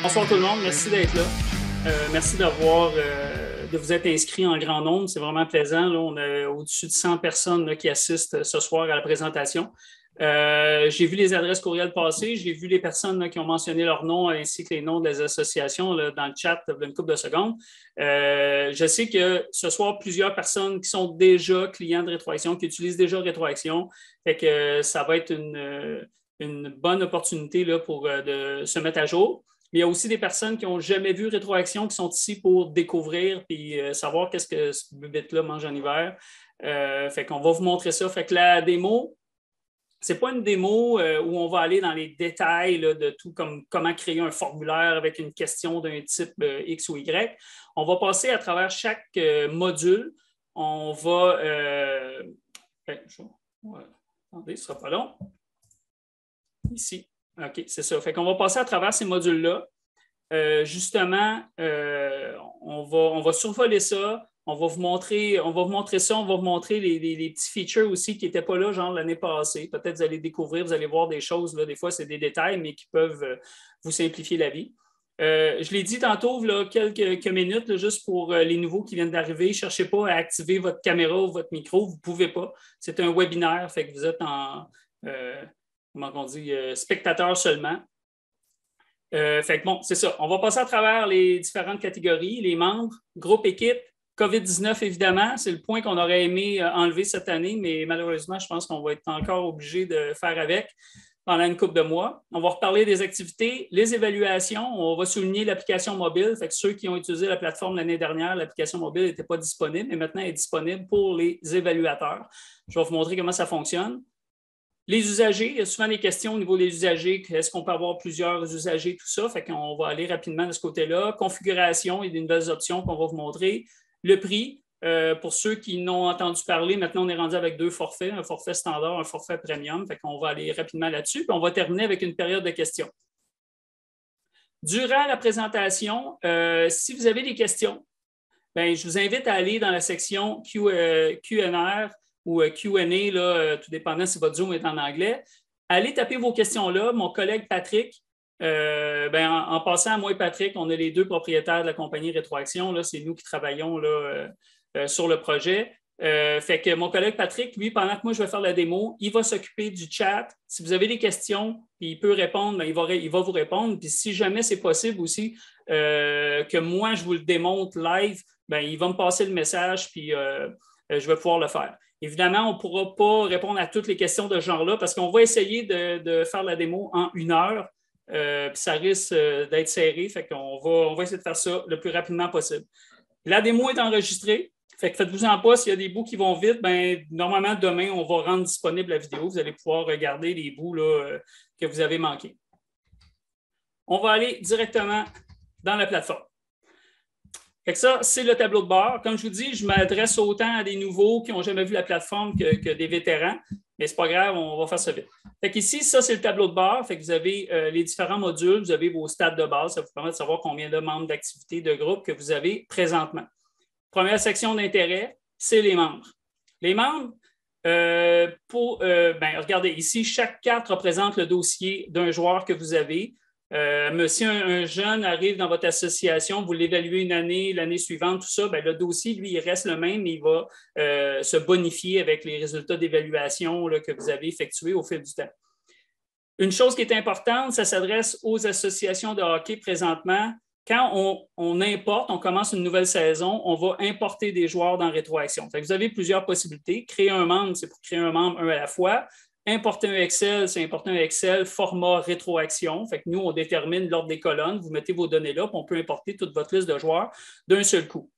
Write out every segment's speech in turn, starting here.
Bonsoir tout le monde, merci d'être là. Merci de vous être inscrits en grand nombre. C'est vraiment plaisant. Là, on a au-dessus de 100 personnes là, qui assistent ce soir à la présentation. J'ai vu les adresses courriels passer, j'ai vu les personnes là, qui ont mentionné leur nom ainsi que les noms des associations là, dans le chat il y a une couple de secondes. Je sais que ce soir, plusieurs personnes qui sont déjà clients de Rétroaction, qui utilisent déjà Rétroaction, fait que ça va être une bonne opportunité là, pour de se mettre à jour. Mais il y a aussi des personnes qui n'ont jamais vu Rétroaction qui sont ici pour découvrir et savoir qu'est-ce que ce bébête-là mange en hiver. Fait qu'on va vous montrer ça. Fait que la démo, ce n'est pas une démo où on va aller dans les détails là, de tout, comme comment créer un formulaire avec une question d'un type X ou Y. On va passer à travers chaque module. On va... attendez, ce ne sera pas long. Ici. OK, c'est ça. Fait qu'on va passer à travers ces modules-là. Justement, on va survoler ça. On va vous montrer ça. On va vous montrer les petits features aussi qui n'étaient pas là, genre l'année passée. Peut-être vous allez découvrir, vous allez voir des choses. Là, des fois, c'est des détails, mais qui peuvent vous simplifier la vie. Je l'ai dit tantôt, là, quelques minutes, là, juste pour les nouveaux qui viennent d'arriver. Ne cherchez pas à activer votre caméra ou votre micro. Vous ne pouvez pas. C'est un webinaire, fait que vous êtes en... comment on dit, spectateurs seulement. Fait que bon, c'est ça. On va passer à travers les différentes catégories, les membres, groupe, équipe, COVID-19, évidemment. C'est le point qu'on aurait aimé enlever cette année, mais malheureusement, je pense qu'on va être encore obligé de faire avec pendant une couple de mois. On va reparler des activités, les évaluations. On va souligner l'application mobile. Fait que ceux qui ont utilisé la plateforme l'année dernière, l'application mobile n'était pas disponible, mais maintenant elle est disponible pour les évaluateurs. Je vais vous montrer comment ça fonctionne. Les usagers, il y a souvent des questions au niveau des usagers. Est-ce qu'on peut avoir plusieurs usagers, tout ça? Fait qu'on va aller rapidement de ce côté-là. Configuration et des nouvelles options qu'on va vous montrer. Le prix, pour ceux qui n'ont entendu parler, maintenant on est rendu avec 2 forfaits, un forfait standard, un forfait premium. Fait qu'on va aller rapidement là-dessus. Puis on va terminer avec une période de questions. Durant la présentation, si vous avez des questions, bien, je vous invite à aller dans la section Q&R ou Q&A, là, tout dépendant si votre Zoom est en anglais. Allez taper vos questions là. Mon collègue Patrick, en passant à moi et Patrick, on est les 2 propriétaires de la compagnie Rétroaction. C'est nous qui travaillons là, sur le projet. Fait que mon collègue Patrick, lui, pendant que moi je vais faire la démo, il va s'occuper du chat. Si vous avez des questions, il peut répondre, il va vous répondre. Puis si jamais c'est possible aussi que moi je vous le démontre live, il va me passer le message, puis je vais pouvoir le faire. Évidemment, on ne pourra pas répondre à toutes les questions de ce genre-là parce qu'on va essayer de faire la démo en 1 heure. Puis ça risque d'être serré. Fait qu'on va essayer de faire ça le plus rapidement possible. La démo est enregistrée. Fait que faites-vous-en pas, s'il y a des bouts qui vont vite, normalement, demain, on va rendre disponible la vidéo. Vous allez pouvoir regarder les bouts là, que vous avez manqués. On va aller directement dans la plateforme. Fait que ça, c'est le tableau de bord. Comme je vous dis, je m'adresse autant à des nouveaux qui n'ont jamais vu la plateforme que des vétérans, mais ce n'est pas grave, on va faire ça vite. Fait qu'ici, ça, c'est le tableau de bord. Fait que vous avez les différents modules, vous avez vos stats de base, ça vous permet de savoir combien de membres d'activité de groupe que vous avez présentement. Première section d'intérêt, c'est les membres. Les membres, regardez, ici, chaque carte représente le dossier d'un joueur que vous avez. Mais si un jeune arrive dans votre association, vous l'évaluez une année, l'année suivante, tout ça, le dossier, lui, il reste le même, mais il va se bonifier avec les résultats d'évaluation que vous avez effectués au fil du temps. Une chose qui est importante, ça s'adresse aux associations de hockey présentement. Quand on importe, on commence une nouvelle saison, on va importer des joueurs dans Rétroaction. Fait que vous avez plusieurs possibilités. Créer un membre, c'est pour créer un membre un à la fois. Importer un Excel, c'est importer un Excel format rétroaction. Fait que nous, on détermine l'ordre des colonnes. Vous mettez vos données là, puis on peut importer toute votre liste de joueurs d'un seul coup.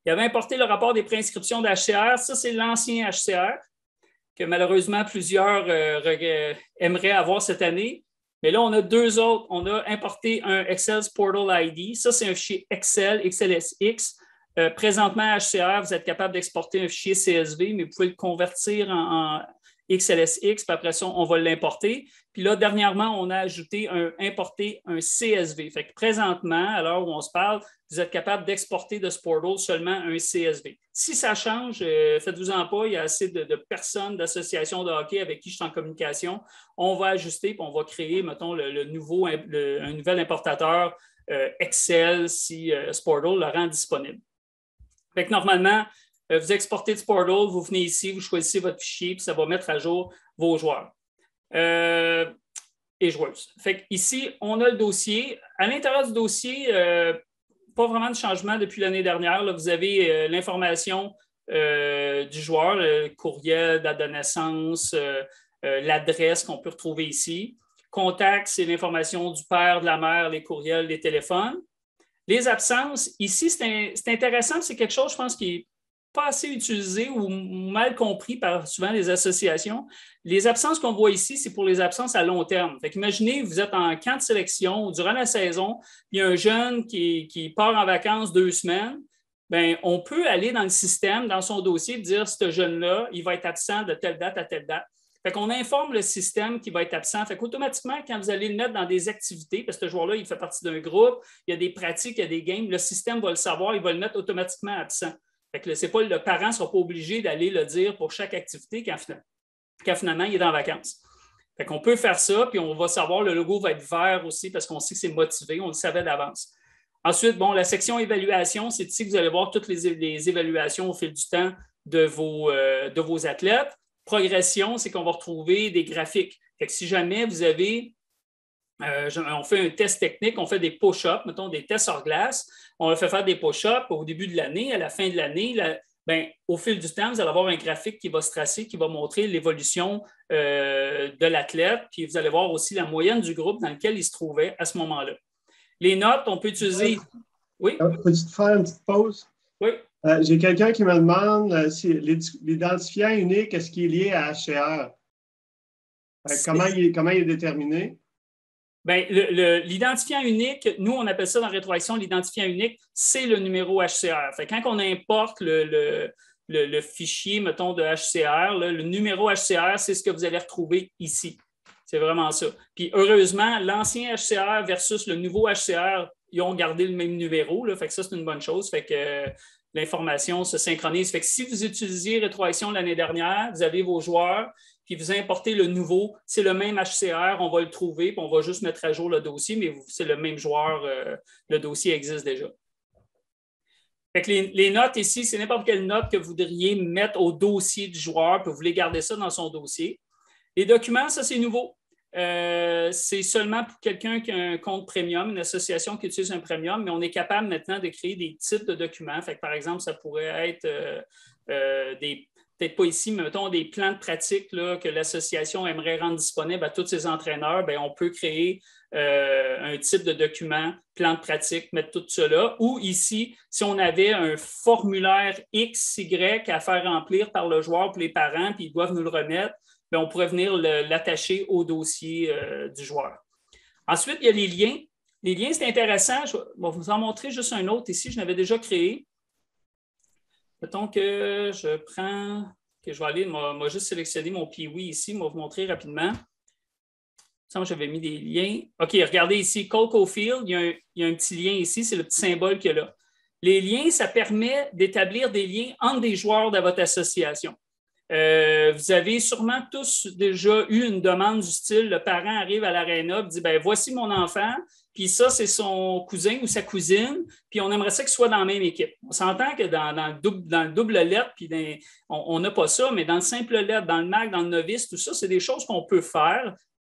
Il y avait importé le rapport des préinscriptions d'HCR. Ça, c'est l'ancien HCR que malheureusement plusieurs aimeraient avoir cette année. Mais là, on a 2 autres. On a importé un Excel Portal ID. Ça, c'est un fichier Excel, XLSX. Présentement, HCR, vous êtes capable d'exporter un fichier CSV, mais vous pouvez le convertir en XLSX, puis après ça, on va l'importer. Puis là, dernièrement, on a ajouté importé un CSV. Fait que présentement, à l'heure où on se parle, vous êtes capable d'exporter de Sportal seulement un CSV. Si ça change, faites-vous-en pas, il y a assez de personnes, d'associations de hockey avec qui je suis en communication. On va ajuster, puis on va créer, mettons, un nouvel importateur Excel si Sportal le rend disponible. Fait que normalement, vous exportez de Sportal, vous venez ici, vous choisissez votre fichier, puis ça va mettre à jour vos joueurs et joueuses. Fait que ici, on a le dossier. À l'intérieur du dossier, pas vraiment de changement depuis l'année dernière. Là, vous avez l'information du joueur, le courriel, date de naissance, l'adresse qu'on peut retrouver ici. Contact, c'est l'information du père, de la mère, les courriels, les téléphones. Les absences, ici, c'est intéressant, c'est quelque chose, je pense, qui n'est pas assez utilisé ou mal compris par souvent les associations. Les absences qu'on voit ici, c'est pour les absences à long terme. Fait qu'imaginez, vous êtes en camp de sélection durant la saison, il y a un jeune qui part en vacances 2 semaines. Bien, on peut aller dans le système, dans son dossier, dire ce jeune-là, il va être absent de telle date à telle date. Fait qu'on informe le système qui va être absent. Fait qu'automatiquement, quand vous allez le mettre dans des activités, parce que ce joueur-là, il fait partie d'un groupe, il y a des pratiques, il y a des games, le système va le savoir, il va le mettre automatiquement absent. Fait que le parent ne sera pas obligé d'aller le dire pour chaque activité quand finalement il est en vacances. Fait qu'on peut faire ça, puis on va savoir, le logo va être vert aussi parce qu'on sait que c'est motivé, on le savait d'avance. Ensuite, bon, la section évaluation, c'est ici que vous allez voir toutes les évaluations au fil du temps de vos athlètes. Progression, c'est qu'on va retrouver des graphiques. Fait que si jamais vous avez, on fait un test technique, on fait des push-ups, mettons des tests hors glace, on va faire des push-ups au début de l'année, à la fin de l'année, au fil du temps, vous allez avoir un graphique qui va se tracer, qui va montrer l'évolution de l'athlète, puis vous allez voir aussi la moyenne du groupe dans lequel il se trouvait à ce moment-là. Les notes, on peut utiliser... Oui? Peux-tu te faire une petite pause? Oui. J'ai quelqu'un qui me demande si l'identifiant unique, est-ce qu'il est lié à HCR? Comment il est déterminé? Bien, l'identifiant unique, nous, on appelle ça dans Rétroaction, l'identifiant unique, c'est le numéro HCR. Fait que quand on importe le fichier, mettons, de HCR, le numéro HCR, c'est ce que vous allez retrouver ici. C'est vraiment ça. Puis heureusement, l'ancien HCR versus le nouveau HCR, ils ont gardé le même numéro. Là, fait que ça, c'est une bonne chose. Fait que l'information se synchronise. Fait que si vous utilisiez Rétroaction l'année dernière, vous avez vos joueurs, puis vous importez le nouveau, c'est le même HCR, on va le trouver, puis on va juste mettre à jour le dossier, mais c'est le même joueur, le dossier existe déjà. Fait que les notes ici, c'est n'importe quelle note que vous voudriez mettre au dossier du joueur, puis vous voulez garder ça dans son dossier. Les documents, ça, c'est nouveau. C'est seulement pour quelqu'un qui a un compte premium, une association qui utilise un premium, mais on est capable maintenant de créer des types de documents. Fait que, par exemple, ça pourrait être peut-être pas ici, mais mettons des plans de pratique là, que l'association aimerait rendre disponibles à tous ses entraîneurs. Bien, on peut créer un type de document, plan de pratique, mettre tout cela. Ou ici, si on avait un formulaire XY à faire remplir par le joueur pour les parents, puis ils doivent nous le remettre, bien, on pourrait venir l'attacher au dossier du joueur. Ensuite, il y a les liens. Les liens, c'est intéressant. Je vais vous en montrer juste un autre ici. Je l'avais déjà créé. Mettons que je prends, que je vais aller, moi juste sélectionner mon Pee-Wee ici, je vais vous montrer rapidement. J'avais mis des liens. OK, regardez ici, Cole Caulfield, il y a un petit lien ici, c'est le petit symbole qu'il y a là. Les liens, ça permet d'établir des liens entre des joueurs de votre association. Vous avez sûrement tous déjà eu une demande du style, le parent arrive à l'aréna et dit, ben voici mon enfant, puis ça, c'est son cousin ou sa cousine, puis on aimerait ça qu'il soit dans la même équipe. On s'entend que dans le double lettre, puis on n'a pas ça, mais dans le simple lettre, dans le MAC, dans le novice, tout ça, c'est des choses qu'on peut faire.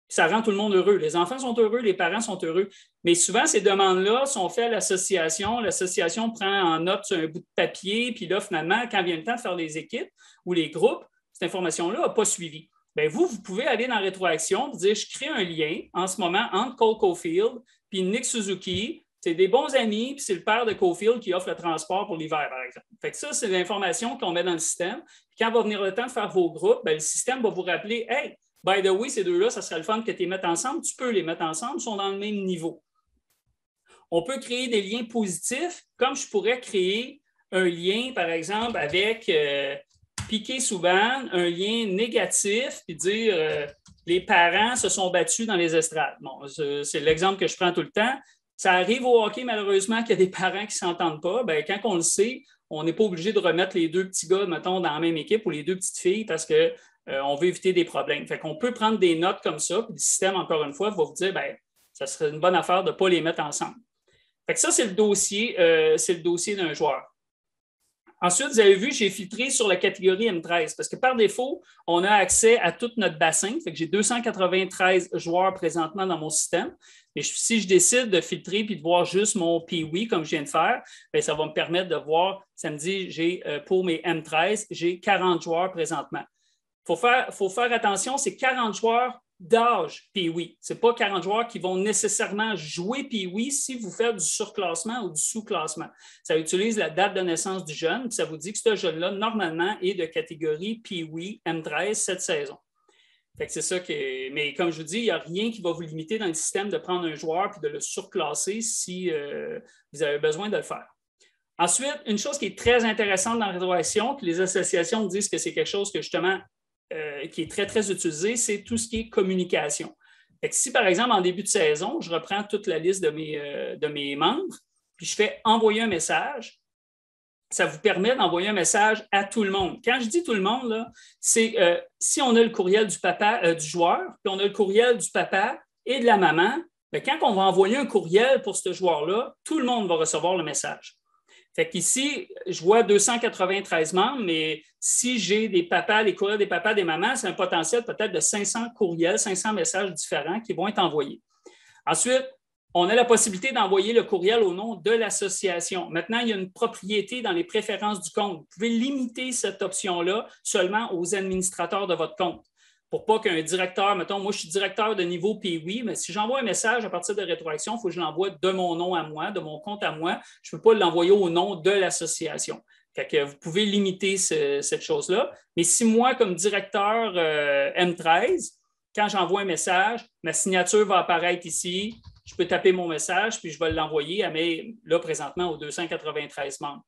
Ça rend tout le monde heureux. Les enfants sont heureux, les parents sont heureux. Mais souvent, ces demandes-là sont faites à l'association. L'association prend en note sur un bout de papier, puis là, finalement, quand vient le temps de faire les équipes ou les groupes, cette information-là n'a pas suivi. Bien, vous pouvez aller dans Rétroaction et dire, je crée un lien en ce moment entre Cole Caulfield puis Nick Suzuki. C'est des bons amis, puis c'est le père de Caulfield qui offre le transport pour l'hiver, par exemple. Fait que ça, c'est l'information qu'on met dans le système. Puis quand va venir le temps de faire vos groupes, bien, le système va vous rappeler, « Hey, by the way, ces deux-là, ça serait le fun que tu les mettes ensemble. » Tu peux les mettre ensemble, ils sont dans le même niveau. On peut créer des liens positifs, comme je pourrais créer un lien, par exemple, avec piquer souvent un lien négatif puis dire les parents se sont battus dans les estrades. Bon, c'est l'exemple que je prends tout le temps. Ça arrive au hockey, malheureusement, qu'il y a des parents qui ne s'entendent pas. Bien, quand on le sait, on n'est pas obligé de remettre les deux petits gars, mettons, dans la même équipe ou les deux petites filles parce qu'on veut éviter des problèmes. Fait qu'on peut prendre des notes comme ça, puis le système, encore une fois, va vous dire bien, ça serait une bonne affaire de ne pas les mettre ensemble. Fait que ça, c'est le dossier d'un joueur. Ensuite, vous avez vu, j'ai filtré sur la catégorie M13 parce que par défaut, on a accès à tout notre bassin. Fait que j'ai 293 joueurs présentement dans mon système. Et si je décide de filtrer puis de voir juste mon Pee-Wee comme je viens de faire, bien, ça va me permettre de voir, ça me dit, pour mes M13, j'ai 40 joueurs présentement. Il faut faire attention, c'est 40 joueurs d'âge Pee-Wee. Ce n'est pas 40 joueurs qui vont nécessairement jouer Pee-Wee si vous faites du surclassement ou du sous-classement. Ça utilise la date de naissance du jeune, puis ça vous dit que ce jeune-là, normalement, est de catégorie Pee-Wee M13 cette saison. Fait que c'est ça que. Mais comme je vous dis, il n'y a rien qui va vous limiter dans le système de prendre un joueur et de le surclasser si vous avez besoin de le faire. Ensuite, une chose qui est très intéressante dans la rétroaction, puis les associations disent que c'est quelque chose que justement qui est très, très utilisé, c'est tout ce qui est communication. Fait que si, par exemple, en début de saison, je reprends toute la liste de mes membres, puis je fais envoyer un message, ça vous permet d'envoyer un message à tout le monde. Quand je dis tout le monde, là, c'est si on a le courriel du papa, du joueur, puis on a le courriel du papa et de la maman, bien, quand on va envoyer un courriel pour ce joueur-là, tout le monde va recevoir le message. Fait qu'ici, je vois 293 membres, mais si j'ai des papas, les courriels des papas, des mamans, c'est un potentiel peut-être de 500 courriels, 500 messages différents qui vont être envoyés. Ensuite, on a la possibilité d'envoyer le courriel au nom de l'association. Maintenant, il y a une propriété dans les préférences du compte. Vous pouvez limiter cette option-là seulement aux administrateurs de votre compte. Pour pas qu'un directeur, mettons, moi, je suis directeur de niveau Pee-Wee, mais si j'envoie un message à partir de rétroaction, il faut que je l'envoie de mon nom à moi, de mon compte à moi. Je ne peux pas l'envoyer au nom de l'association. Fait que vous pouvez limiter cette chose-là. Mais si moi, comme directeur M13, quand j'envoie un message, ma signature va apparaître ici, je peux taper mon message, puis je vais l'envoyer à là, présentement, aux 293 membres.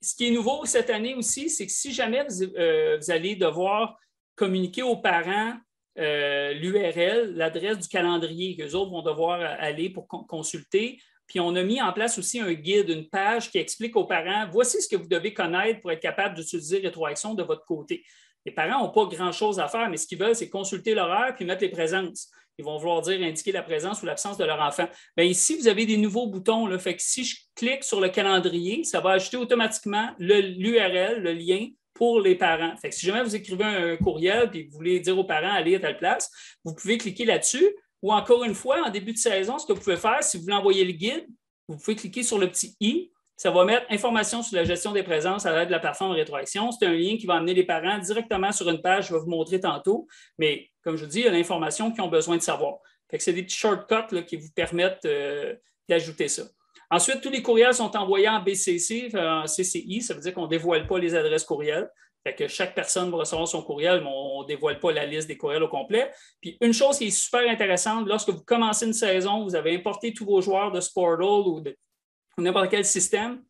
Ce qui est nouveau cette année aussi, c'est que si jamais vous allez devoir communiquer aux parents l'URL, l'adresse du calendrier qu'eux autres vont devoir aller pour consulter. Puis on a mis en place aussi un guide, une page qui explique aux parents, voici ce que vous devez connaître pour être capable d'utiliser Rétroaction de votre côté. Les parents n'ont pas grand-chose à faire, mais ce qu'ils veulent, c'est consulter l'horaire puis mettre les présences. Ils vont vouloir dire indiquer la présence ou l'absence de leur enfant. Bien, ici, vous avez des nouveaux boutons. Là, fait que si je clique sur le calendrier, ça va ajouter automatiquement l'URL, le lien pour les parents. Fait que si jamais vous écrivez un courriel et que vous voulez dire aux parents allez à telle place, vous pouvez cliquer là-dessus. Ou encore une fois, en début de saison, ce que vous pouvez faire, si vous voulez envoyer le guide, vous pouvez cliquer sur le petit i. Ça va mettre information sur la gestion des présences à l'aide de la plateforme rétroaction. C'est un lien qui va amener les parents directement sur une page que je vais vous montrer tantôt. Mais comme je vous dis, il y a l'information qu'ils ont besoin de savoir. Fait que c'est des petits shortcuts là, qui vous permettent d'ajouter ça. Ensuite, tous les courriels sont envoyés en BCC, en CCI. Ça veut dire qu'on ne dévoile pas les adresses courriels. Fait que chaque personne va recevoir son courriel, mais on ne dévoile pas la liste des courriels au complet. Puis une chose qui est super intéressante, lorsque vous commencez une saison, vous avez importé tous vos joueurs de Sportal ou de n'importe quel système,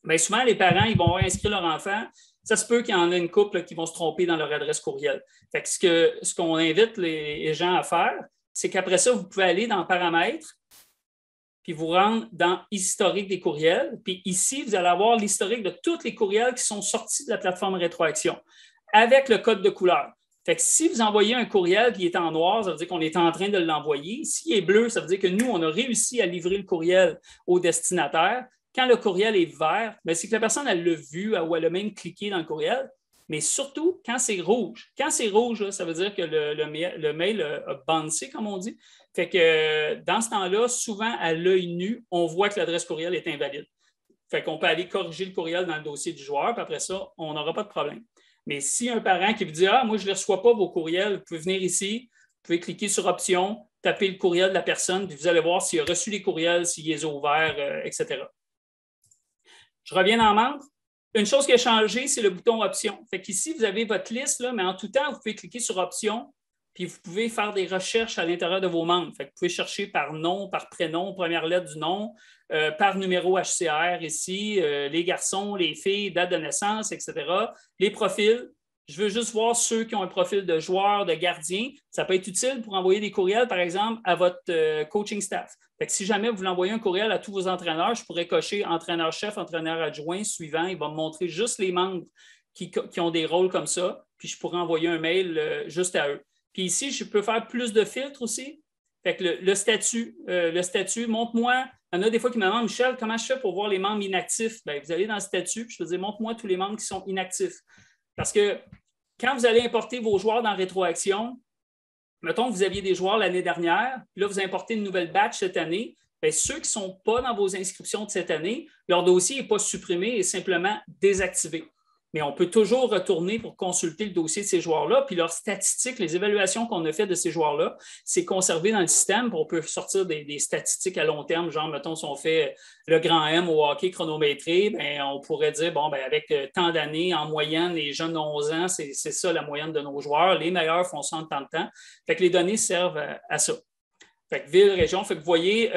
bien souvent, les parents ils vont inscrire leur enfant. Ça se peut qu'il y en ait une couple qui vont se tromper dans leur adresse courriel. Fait que ce qu'on invite les gens à faire, c'est qu'après ça, vous pouvez aller dans Paramètres, puis vous rendre dans Historique des courriels. Puis ici, vous allez avoir l'historique de tous les courriels qui sont sortis de la plateforme Rétroaction avec le code de couleur. Fait que si vous envoyez un courriel qui est en noir, ça veut dire qu'on est en train de l'envoyer. S'il est bleu, ça veut dire que nous, on a réussi à livrer le courriel au destinataire. Quand le courriel est vert, c'est que la personne, elle l'a vu ou elle a même cliqué dans le courriel. Mais surtout, quand c'est rouge. Quand c'est rouge, là, ça veut dire que le mail a bouncé, comme on dit. Fait que dans ce temps-là, souvent, à l'œil nu, on voit que l'adresse courriel est invalide. Fait qu'on peut aller corriger le courriel dans le dossier du joueur, puis après ça, on n'aura pas de problème. Mais si un parent qui vous dit « Ah, moi, je ne reçois pas vos courriels », vous pouvez venir ici, vous pouvez cliquer sur « Options », taper le courriel de la personne, puis vous allez voir s'il a reçu les courriels, s'il les a ouverts, etc. Je reviens dans Membre. Une chose qui a changé, c'est le bouton Options. Fait qu'ici, vous avez votre liste, là, mais en tout temps, vous pouvez cliquer sur Options, puis vous pouvez faire des recherches à l'intérieur de vos membres. Fait que vous pouvez chercher par nom, par prénom, première lettre du nom, par numéro HCR ici, les garçons, les filles, date de naissance, etc. Les profils. Je veux juste voir ceux qui ont un profil de joueur, de gardien. Ça peut être utile pour envoyer des courriels, par exemple, à votre coaching staff. Fait que si jamais vous voulez envoyer un courriel à tous vos entraîneurs, je pourrais cocher entraîneur-chef, entraîneur adjoint, suivant. Il va me montrer juste les membres qui ont des rôles comme ça, puis je pourrais envoyer un mail juste à eux. Puis ici, je peux faire plus de filtres aussi. Fait que le statut, montre-moi. Il y en a des fois qui me demandent, Michel, comment je fais pour voir les membres inactifs? Bien, vous allez dans le statut, puis je peux dire, montre-moi tous les membres qui sont inactifs. Parce que quand vous allez importer vos joueurs dans Rétroaction, mettons que vous aviez des joueurs l'année dernière, puis là, vous importez une nouvelle batch cette année, bien, ceux qui ne sont pas dans vos inscriptions de cette année, leur dossier n'est pas supprimé et simplement désactivé. Mais on peut toujours retourner pour consulter le dossier de ces joueurs-là, puis leurs statistiques, les évaluations qu'on a faites de ces joueurs-là, c'est conservé dans le système, puis on peut sortir des statistiques à long terme, genre, mettons, si on fait le grand M au hockey chronométré, bien, on pourrait dire, bon, bien, avec tant d'années, en moyenne, les jeunes de 11 ans, c'est ça la moyenne de nos joueurs, les meilleurs font ça en tant de temps. Fait que les données servent à ça. Fait que ville, région, fait que vous voyez,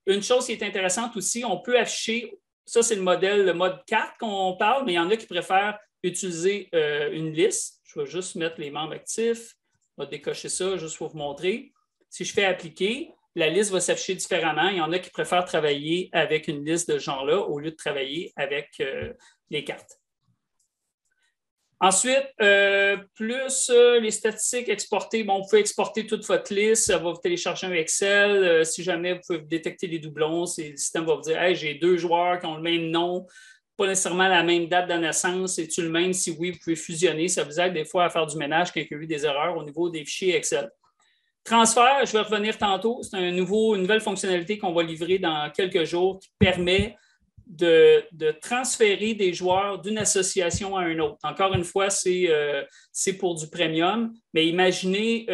une chose qui est intéressante aussi, on peut afficher. Ça, c'est le mode carte qu'on parle, mais il y en a qui préfèrent utiliser une liste. Je vais juste mettre les membres actifs. Je vais décocher ça juste pour vous montrer. Si je fais appliquer, la liste va s'afficher différemment. Il y en a qui préfèrent travailler avec une liste de ce genre-là au lieu de travailler avec les cartes. Ensuite, plus les statistiques exportées, bon, vous pouvez exporter toute votre liste, ça va vous télécharger un Excel. Si jamais vous pouvez détecter les doublons, le système va vous dire hey, j'ai 2 joueurs qui ont le même nom, pas nécessairement la même date de naissance, c'est-tu le même? Si oui, vous pouvez fusionner. Ça vous aide des fois à faire du ménage quand il y a eu des erreurs au niveau des fichiers Excel. Transfert, je vais revenir tantôt, c'est une nouvelle fonctionnalité qu'on va livrer dans quelques jours qui permet de transférer des joueurs d'une association à une autre. Encore une fois, c'est pour du premium, mais imaginez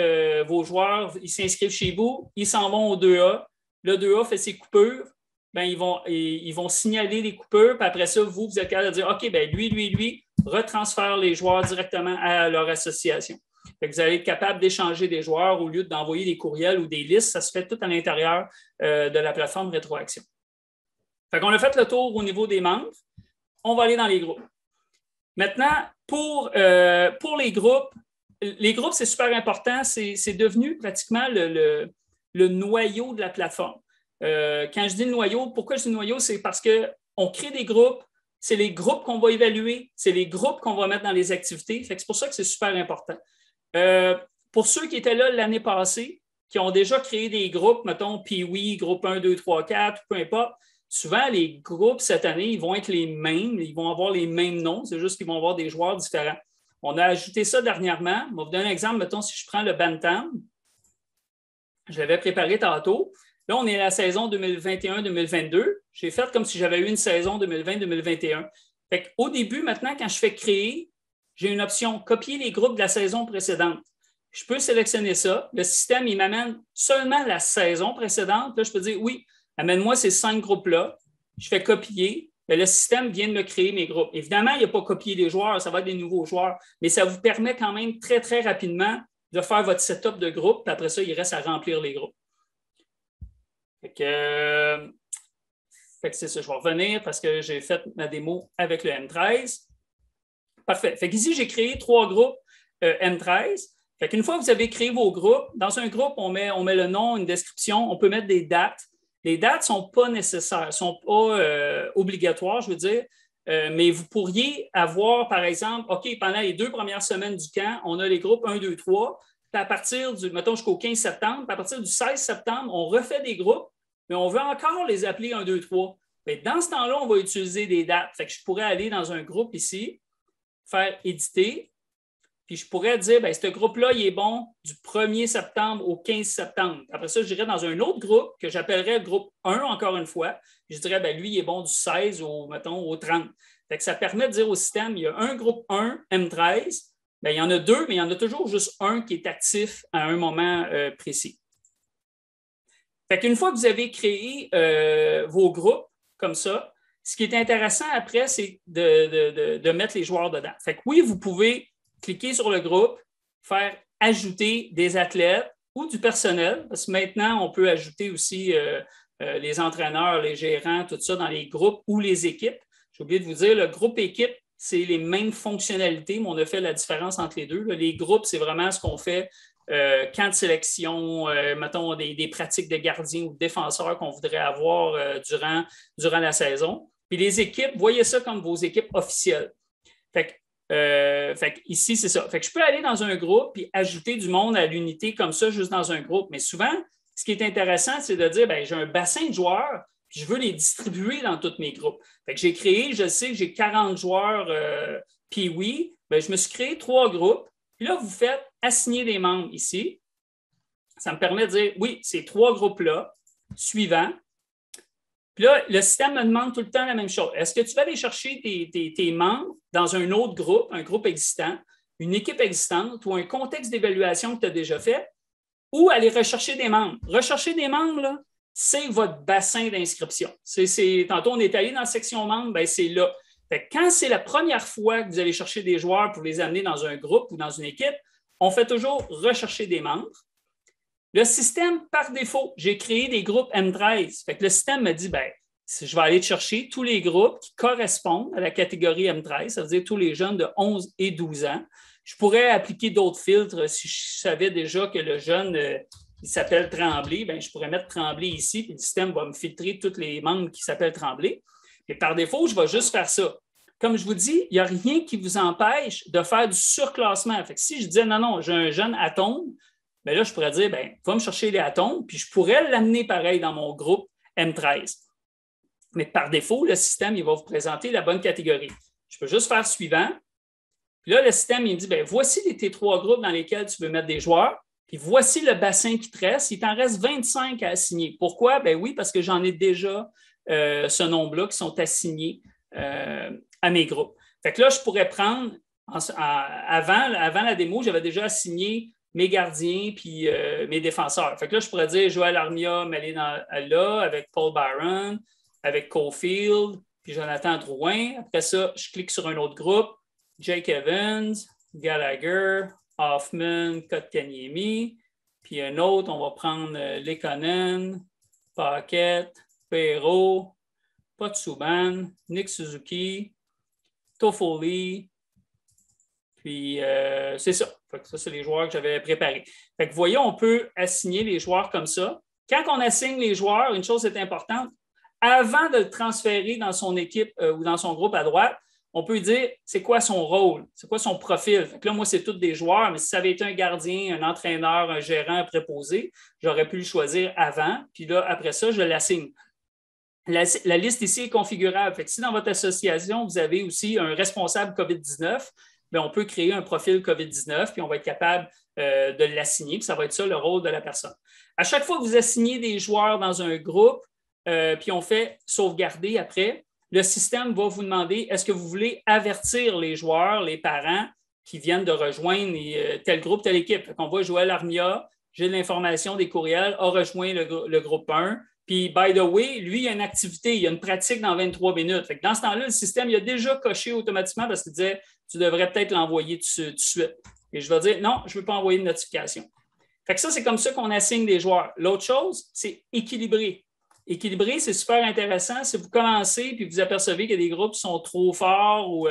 vos joueurs, ils s'inscrivent chez vous, ils s'en vont au 2A, le 2A fait ses coupures, bien, ils vont signaler les coupures, puis après ça, vous êtes capable de dire OK, bien, lui, retransfère les joueurs directement à leur association. Fait que vous allez être capable d'échanger des joueurs au lieu d'envoyer des courriels ou des listes, ça se fait tout à l'intérieur de la plateforme Rétroaction. Fait qu'on a fait le tour au niveau des membres. On va aller dans les groupes. Maintenant, pour les groupes, c'est super important. C'est devenu pratiquement le noyau de la plateforme. Quand je dis le noyau, pourquoi je dis le noyau? C'est parce qu'on crée des groupes, c'est les groupes qu'on va évaluer, c'est les groupes qu'on va mettre dans les activités. Fait que c'est pour ça que c'est super important. Pour ceux qui étaient là l'année passée, qui ont déjà créé des groupes, mettons, Pee-Wee, groupe 1, 2, 3, 4, peu importe, souvent, les groupes, cette année, ils vont être les mêmes, ils vont avoir les mêmes noms, c'est juste qu'ils vont avoir des joueurs différents. On a ajouté ça dernièrement. Je vais vous donner un exemple, mettons, si je prends le Bantam, je l'avais préparé tantôt. Là, on est à la saison 2021-2022. J'ai fait comme si j'avais eu une saison 2020-2021. Fait qu'au début, maintenant, quand je fais créer, j'ai une option copier les groupes de la saison précédente. Je peux sélectionner ça. Le système, il m'amène seulement la saison précédente. Là, je peux dire oui. Amène-moi ces 5 groupes-là, je fais copier, mais le système vient de me créer mes groupes. Évidemment, il n'y a pas copié les joueurs, ça va être des nouveaux joueurs, mais ça vous permet quand même très, très rapidement de faire votre setup de groupe, puis après ça, il reste à remplir les groupes. Fait que c'est ça, je vais revenir parce que j'ai fait ma démo avec le M13. Parfait. Fait qu'ici, j'ai créé 3 groupes M13. Fait qu'une fois que vous avez créé vos groupes, dans un groupe, on met le nom, une description, on peut mettre des dates. Les dates ne sont pas nécessaires, ne sont pas obligatoires, je veux dire, mais vous pourriez avoir, par exemple, OK, pendant les 2 premières semaines du camp, on a les groupes 1, 2, 3, puis à partir mettons, jusqu'au 15 septembre, puis à partir du 16 septembre, on refait des groupes, mais on veut encore les appeler 1, 2, 3. Bien, dans ce temps-là, on va utiliser des dates. Fait que je pourrais aller dans un groupe ici, faire éditer, puis je pourrais dire, bien, ce groupe-là, il est bon du 1er septembre au 15 septembre. Après ça, j'irais dans un autre groupe que j'appellerais le groupe 1, encore une fois. Je dirais, bien, lui, il est bon du 16 au 30. Fait que ça permet de dire au système, il y a un groupe 1, M13, bien, il y en a 2, mais il y en a toujours juste un qui est actif à un moment précis. Fait qu'une fois que vous avez créé vos groupes comme ça, ce qui est intéressant après, c'est de mettre les joueurs dedans. Fait que oui, vous pouvez cliquer sur le groupe, faire ajouter des athlètes ou du personnel, parce que maintenant, on peut ajouter aussi les entraîneurs, les gérants, tout ça dans les groupes ou les équipes. J'ai oublié de vous dire, le groupe équipe, c'est les mêmes fonctionnalités, mais on a fait la différence entre les deux. Les groupes, c'est vraiment ce qu'on fait camp de sélection, mettons des pratiques de gardiens ou de défenseurs qu'on voudrait avoir durant la saison. Puis les équipes, voyez ça comme vos équipes officielles. Fait que ici, c'est ça. Fait que je peux aller dans un groupe et ajouter du monde à l'unité comme ça, juste dans un groupe. Mais souvent, ce qui est intéressant, c'est de dire, bien, j'ai un bassin de joueurs, puis je veux les distribuer dans tous mes groupes. Fait que j'ai créé, je sais que j'ai 40 joueurs, puis oui, bien, je me suis créé 3 groupes. Puis là, vous faites assigner des membres ici. Ça me permet de dire, oui, ces 3 groupes-là, suivants. Puis là, le système me demande tout le temps la même chose. Est-ce que tu vas aller chercher tes membres dans un autre groupe, un groupe existant, une équipe existante ou un contexte d'évaluation que tu as déjà fait, ou aller rechercher des membres? Rechercher des membres, là, c'est votre bassin d'inscription. Tantôt, on est allé dans la section membres, bien, c'est là. Fait que quand c'est la première fois que vous allez chercher des joueurs pour les amener dans un groupe ou dans une équipe, on fait toujours rechercher des membres. Le système, par défaut, j'ai créé des groupes M13. Fait que le système me dit, bien, je vais aller chercher tous les groupes qui correspondent à la catégorie M13, ça veut dire tous les jeunes de 11 et 12 ans. Je pourrais appliquer d'autres filtres si je savais déjà que le jeune, il s'appelle Tremblay, bien, je pourrais mettre Tremblay ici, puis le système va me filtrer tous les membres qui s'appellent Tremblay. Et par défaut, je vais juste faire ça. Comme je vous dis, il n'y a rien qui vous empêche de faire du surclassement. Fait que si je disais, non, j'ai un jeune atome, bien là, je pourrais dire, bien, va me chercher les atomes, puis je pourrais l'amener pareil dans mon groupe M13. Mais par défaut, le système, il va vous présenter la bonne catégorie. Je peux juste faire suivant. Puis là, le système, il me dit, bien, voici tes 3 groupes dans lesquels tu veux mettre des joueurs, puis voici le bassin qui te reste. Il t'en reste 25 à assigner. Pourquoi? Bien oui, parce que j'en ai déjà ce nombre-là qui sont assignés à mes groupes. Fait que là, je pourrais prendre, avant la démo, j'avais déjà assigné mes gardiens puis mes défenseurs. Fait que là, je pourrais dire Joël Armia, m'aller là avec Paul Byron, avec Caulfield, puis Jonathan Drouin. Après ça, je clique sur un autre groupe, Jake Evans, Gallagher, Hoffman, Kotkaniemi. Puis un autre, on va prendre Lekonen, Paquette, Perrault, Potsuban, Nick Suzuki, Toffoli. Puis, c'est ça. Fait que ça, c'est les joueurs que j'avais préparés. Fait que vous voyez, on peut assigner les joueurs comme ça. Quand on assigne les joueurs, une chose est importante, avant de le transférer dans son équipe ou dans son groupe à droite, on peut dire c'est quoi son rôle, c'est quoi son profil. Fait que là, moi, c'est tous des joueurs, mais si ça avait été un gardien, un entraîneur, un gérant, un préposé, j'aurais pu le choisir avant. Puis là, après ça, je l'assigne. La liste ici est configurable. Fait que si dans votre association, vous avez aussi un responsable COVID-19, bien, on peut créer un profil COVID-19, puis on va être capable de l'assigner, puis ça va être ça le rôle de la personne. À chaque fois que vous assignez des joueurs dans un groupe, puis on fait sauvegarder après, le système va vous demander est-ce que vous voulez avertir les joueurs, les parents qui viennent de rejoindre tel groupe, telle équipe. On voit Joël Armia, j'ai l'information des courriels, a rejoint le groupe 1. Puis, by the way, lui, il y a une activité, il y a une pratique dans 23 minutes. Fait que dans ce temps-là, le système, il a déjà coché automatiquement parce qu'il disait tu devrais peut-être l'envoyer tout de suite. Et je vais dire non, je ne veux pas envoyer de notification. Fait que ça, c'est comme ça qu'on assigne des joueurs. L'autre chose, c'est équilibrer. Équilibrer, c'est super intéressant. Si vous commencez et vous apercevez qu'il y a des groupes qui sont trop forts ou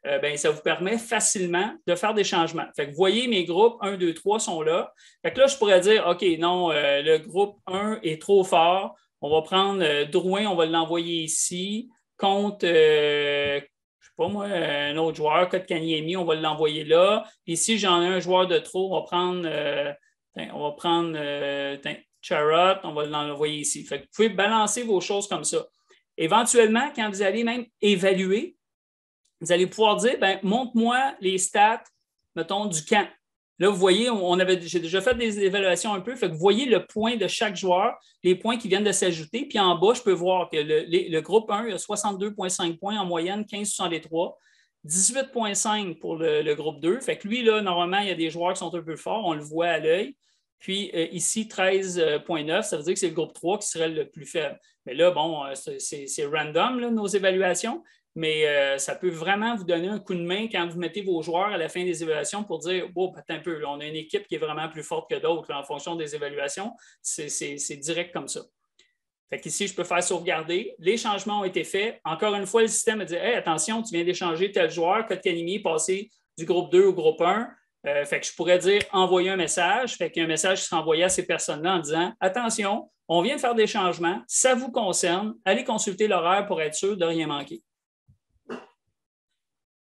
ben, ça vous permet facilement de faire des changements. Fait que vous voyez, mes groupes 1, 2, 3 sont là. Fait que là, je pourrais dire, OK, non, le groupe 1 est trop fort. On va prendre Drouin, on va l'envoyer ici. Contre, je ne sais pas moi, un autre joueur, Kotkaniemi, on va l'envoyer là. Puis si j'en ai un joueur de trop, on va prendre Charrot, on va l'envoyer ici. Fait que vous pouvez balancer vos choses comme ça. Éventuellement, quand vous allez même évaluer, vous allez pouvoir dire, ben, montre-moi les stats, mettons, du camp. Là, vous voyez, j'ai déjà fait des évaluations un peu, fait que vous voyez le point de chaque joueur, les points qui viennent de s'ajouter, puis en bas, je peux voir que le groupe 1 a 62,5 points en moyenne, 15,63, 18,5 pour le groupe 2. Fait que lui, là, normalement, il y a des joueurs qui sont un peu forts, on le voit à l'œil. Puis ici, 13,9, ça veut dire que c'est le groupe 3 qui serait le plus faible. Mais là, bon, c'est random, là, nos évaluations. mais ça peut vraiment vous donner un coup de main quand vous mettez vos joueurs à la fin des évaluations pour dire « Oh, attends un peu, là, on a une équipe qui est vraiment plus forte que d'autres en fonction des évaluations. » C'est direct comme ça. Fait qu'ici, je peux faire sauvegarder. Les changements ont été faits. Encore une fois, le système a dit hey, attention, tu viens d'échanger tel joueur, Kotkaniemi est passé du groupe 2 au groupe 1. Fait que je pourrais dire envoyer un message. Fait qu'il y a un message qui sera envoyé à ces personnes-là en disant attention, on vient de faire des changements, ça vous concerne, allez consulter l'horaire pour être sûr de ne rien manquer.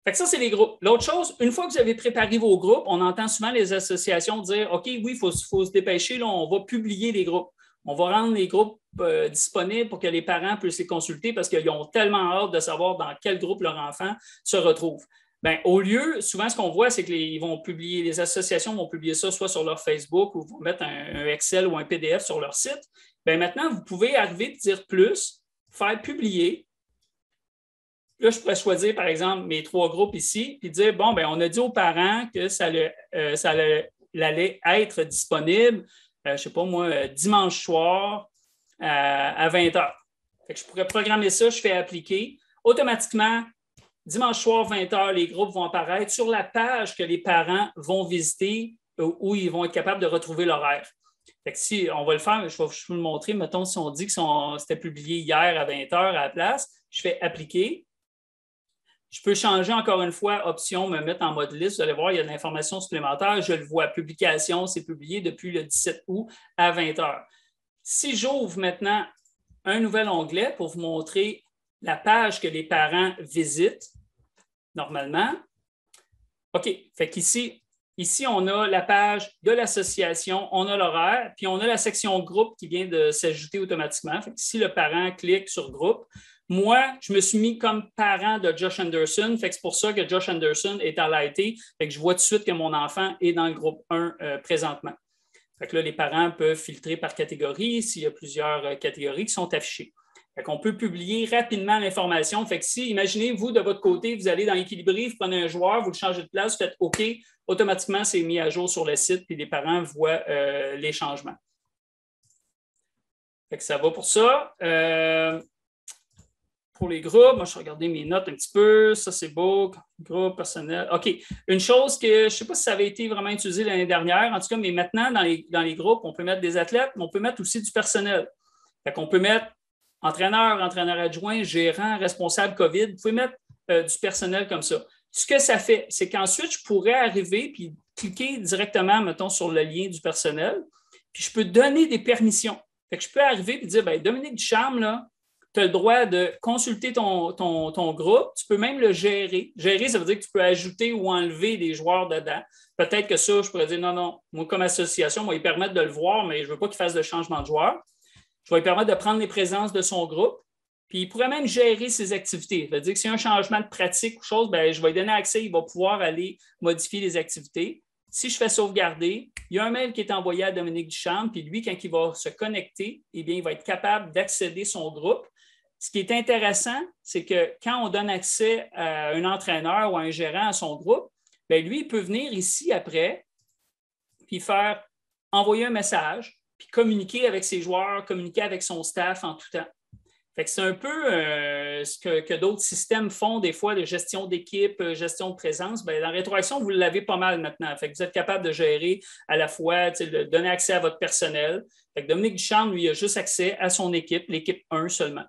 Fait que ça, c'est les groupes. L'autre chose, une fois que vous avez préparé vos groupes, on entend souvent les associations dire OK, oui, il faut se dépêcher, là, on va publier les groupes. On va rendre les groupes disponibles pour que les parents puissent les consulter parce qu'ils ont tellement hâte de savoir dans quel groupe leur enfant se retrouve. Bien, au lieu, souvent, ce qu'on voit, c'est que les associations vont publier ça soit sur leur Facebook ou vont mettre un Excel ou un PDF sur leur site. Bien, maintenant, vous pouvez arriver et dire plus, faire publier. Là, je pourrais choisir, par exemple, mes 3 groupes ici, puis dire, bon, bien, on a dit aux parents que ça allait être disponible, je ne sais pas moi, dimanche soir à 20h. Fait que je pourrais programmer ça, je fais appliquer. Automatiquement, dimanche soir, 20h, les groupes vont apparaître sur la page que les parents vont visiter où ils vont être capables de retrouver l'horaire. Fait que si on va le faire, je vais vous le montrer. Mettons, si on dit que c'était publié hier à 20h à la place, je fais appliquer. Je peux changer encore une fois, option, me mettre en mode liste. Vous allez voir, il y a de l'information supplémentaire. Je le vois, publication, c'est publié depuis le 17 août à 20h. Si j'ouvre maintenant un nouvel onglet pour vous montrer la page que les parents visitent, normalement, OK, fait qu'ici, on a la page de l'association, on a l'horaire, puis on a la section groupe qui vient de s'ajouter automatiquement. Fait que si le parent clique sur groupe, moi, je me suis mis comme parent de Josh Anderson. Fait que c'est pour ça que Josh Anderson est highlighté. Fait que je vois tout de suite que mon enfant est dans le groupe 1 présentement. Fait que là, les parents peuvent filtrer par catégorie s'il y a plusieurs catégories qui sont affichées. Fait qu'on peut publier rapidement l'information. Fait que si, imaginez, vous, de votre côté, vous allez dans Équilibré, vous prenez un joueur, vous le changez de place, vous faites OK, automatiquement, c'est mis à jour sur le site, puis les parents voient les changements. Fait que ça va pour ça. Pour les groupes, moi, je vais regarder mes notes un petit peu. Ça, c'est beau. Groupe personnel. OK. Une chose que je ne sais pas si ça avait été vraiment utilisé l'année dernière, en tout cas, mais maintenant, dans les groupes, on peut mettre des athlètes, mais on peut mettre aussi du personnel. Fait qu'on peut mettre entraîneur, entraîneur adjoint, gérant, responsable COVID. Vous pouvez mettre du personnel comme ça. Ce que ça fait, c'est qu'ensuite, je pourrais arriver et cliquer directement, mettons, sur le lien du personnel, puis je peux donner des permissions. Fait que je peux arriver et dire, bien, Dominique Ducharme, là, tu as le droit de consulter ton groupe. Tu peux même le gérer. Gérer, ça veut dire que tu peux ajouter ou enlever des joueurs dedans. Peut-être que ça, je pourrais dire non, moi, comme association, moi, il permettre de le voir, mais je ne veux pas qu'il fasse de changement de joueur. Je vais lui permettre de prendre les présences de son groupe. Puis il pourrait même gérer ses activités. Ça veut dire que s'il y a un changement de pratique ou chose, bien, je vais lui donner accès, il va pouvoir aller modifier les activités. Si je fais sauvegarder, il y a un mail qui est envoyé à Dominique Ducharme, puis lui, quand il va se connecter, eh bien, il va être capable d'accéder à son groupe. Ce qui est intéressant, c'est que quand on donne accès à un entraîneur ou à un gérant à son groupe, bien, lui, il peut venir ici après, puis faire envoyer un message, puis communiquer avec ses joueurs, communiquer avec son staff en tout temps. Fait que c'est un peu ce que d'autres systèmes font des fois de gestion d'équipe, gestion de présence. Bien, dans Rétroaction, vous l'avez pas mal maintenant. Fait que vous êtes capable de gérer à la fois, de donner accès à votre personnel. Fait que Dominique Ducharme, lui, a juste accès à son équipe, l'équipe 1 seulement.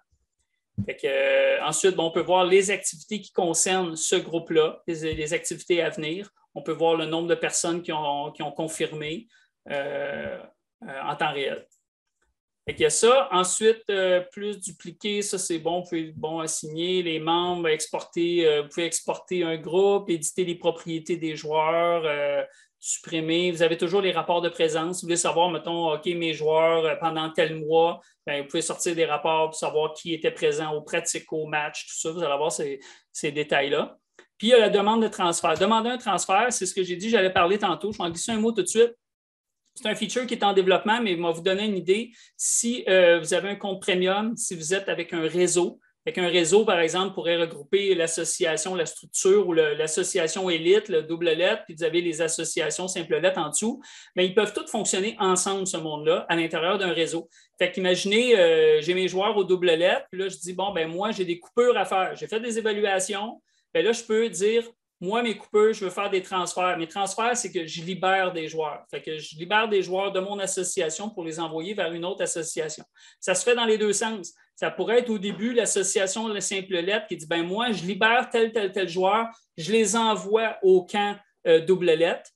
Fait que, ensuite, on peut voir les activités qui concernent ce groupe-là, les activités à venir. On peut voir le nombre de personnes qui ont confirmé en temps réel. Fait qu'il y a ça. Ensuite, plus dupliquer, ça c'est bon. Vous pouvez assigner les membres, exporter, vous pouvez exporter un groupe, éditer les propriétés des joueurs, supprimer. Vous avez toujours les rapports de présence. Si vous voulez savoir, mettons, OK, mes joueurs pendant tel mois, bien, vous pouvez sortir des rapports pour savoir qui était présent aux pratiques, aux matchs, tout ça. Vous allez avoir ces détails-là. Puis, il y a la demande de transfert. Demander un transfert, c'est ce que j'ai dit, j'allais parler tantôt. Je vais en glisser un mot tout de suite. C'est un feature qui est en développement, mais il va vous donner une idée. Si vous avez un compte premium, si vous êtes avec un réseau, Fait qu'un réseau, par exemple, pourrait regrouper l'association, la structure ou l'association élite, le double lettre, puis vous avez les associations simple lettre en dessous. Mais ils peuvent tous fonctionner ensemble, ce monde-là, à l'intérieur d'un réseau. Fait qu'imaginez, j'ai mes joueurs au double lettre, puis là, je dis, bon, ben moi, j'ai des coupures à faire. J'ai fait des évaluations. Bien là, je peux dire, moi, mes coupeurs, je veux faire des transferts. Mes transferts, c'est que je libère des joueurs. Fait que je libère des joueurs de mon association pour les envoyer vers une autre association. Ça se fait dans les deux sens. Ça pourrait être au début l'association de la simple lettre qui dit, ben moi, je libère tel joueur, je les envoie au camp double lettre.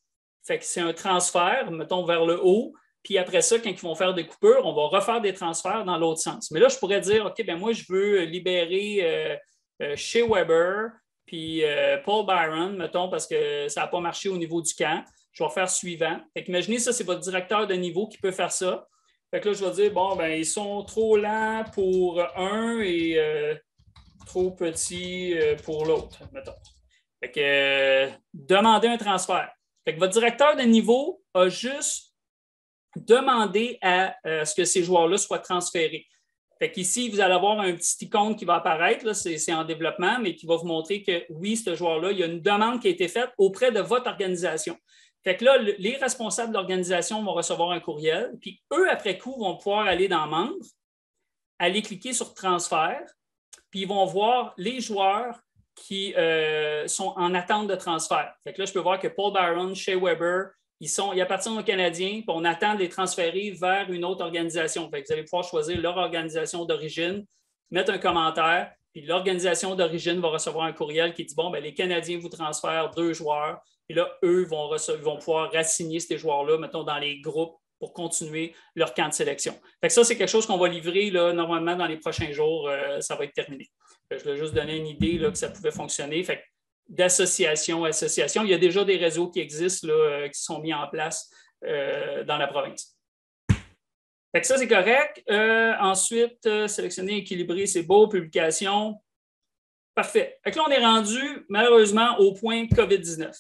Fait que c'est un transfert, mettons, vers le haut. Puis après ça, quand ils vont faire des coupures, on va refaire des transferts dans l'autre sens. Mais là, je pourrais dire, OK, ben moi, je veux libérer Shea Weber, puis Paul Byron, mettons, parce que ça n'a pas marché au niveau du camp. Je vais faire suivant. Fait qu'imaginez ça, c'est votre directeur de niveau qui peut faire ça. Fait que là, je vais dire, bon, ben ils sont trop lents pour un et trop petits pour l'autre, mettons. Fait que demandez un transfert. Fait que votre directeur de niveau a juste demandé à ce que ces joueurs-là soient transférés. Fait qu'ici, vous allez avoir un petit icône qui va apparaître, là, c'est en développement, mais qui va vous montrer que oui, ce joueur-là, il y a une demande qui a été faite auprès de votre organisation. Fait que là, les responsables de l'organisation vont recevoir un courriel, puis eux, après coup, vont pouvoir aller dans Membres, aller cliquer sur Transfert, puis ils vont voir les joueurs qui sont en attente de transfert. Fait que là, je peux voir que Paul Byron, Shea Weber, ils appartiennent aux Canadiens, puis on attend de les transférer vers une autre organisation. Fait que vous allez pouvoir choisir leur organisation d'origine, mettre un commentaire, puis l'organisation d'origine va recevoir un courriel qui dit, bon, ben, les Canadiens vous transfèrent 2 joueurs, puis là, eux vont pouvoir rassigner ces joueurs-là, mettons, dans les groupes pour continuer leur camp de sélection. Fait que ça, c'est quelque chose qu'on va livrer là, normalement dans les prochains jours, ça va être terminé. Je voulais juste donner une idée là, que ça pouvait fonctionner. Fait que d'association à association, il y a déjà des réseaux qui existent, là, qui sont mis en place dans la province. Fait que ça, c'est correct. Ensuite, sélectionner, équilibrer, c'est beau, publication. Parfait. Fait que là, on est rendu, malheureusement, au point COVID-19.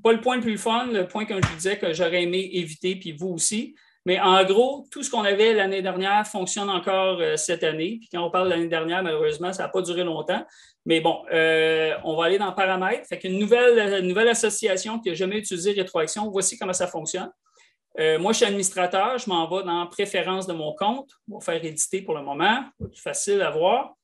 Pas le point le plus fun, le point, comme je vous disais, que j'aurais aimé éviter, puis vous aussi. Mais en gros, tout ce qu'on avait l'année dernière fonctionne encore cette année. Puis quand on parle de l'année dernière, malheureusement, ça n'a pas duré longtemps. Mais bon, on va aller dans paramètres. Fait qu'une nouvelle association qui n'a jamais utilisé rétroaction, voici comment ça fonctionne. Moi, je suis administrateur, je m'en vais dans préférences de mon compte. On va faire éditer pour le moment, c'est plus facile à voir.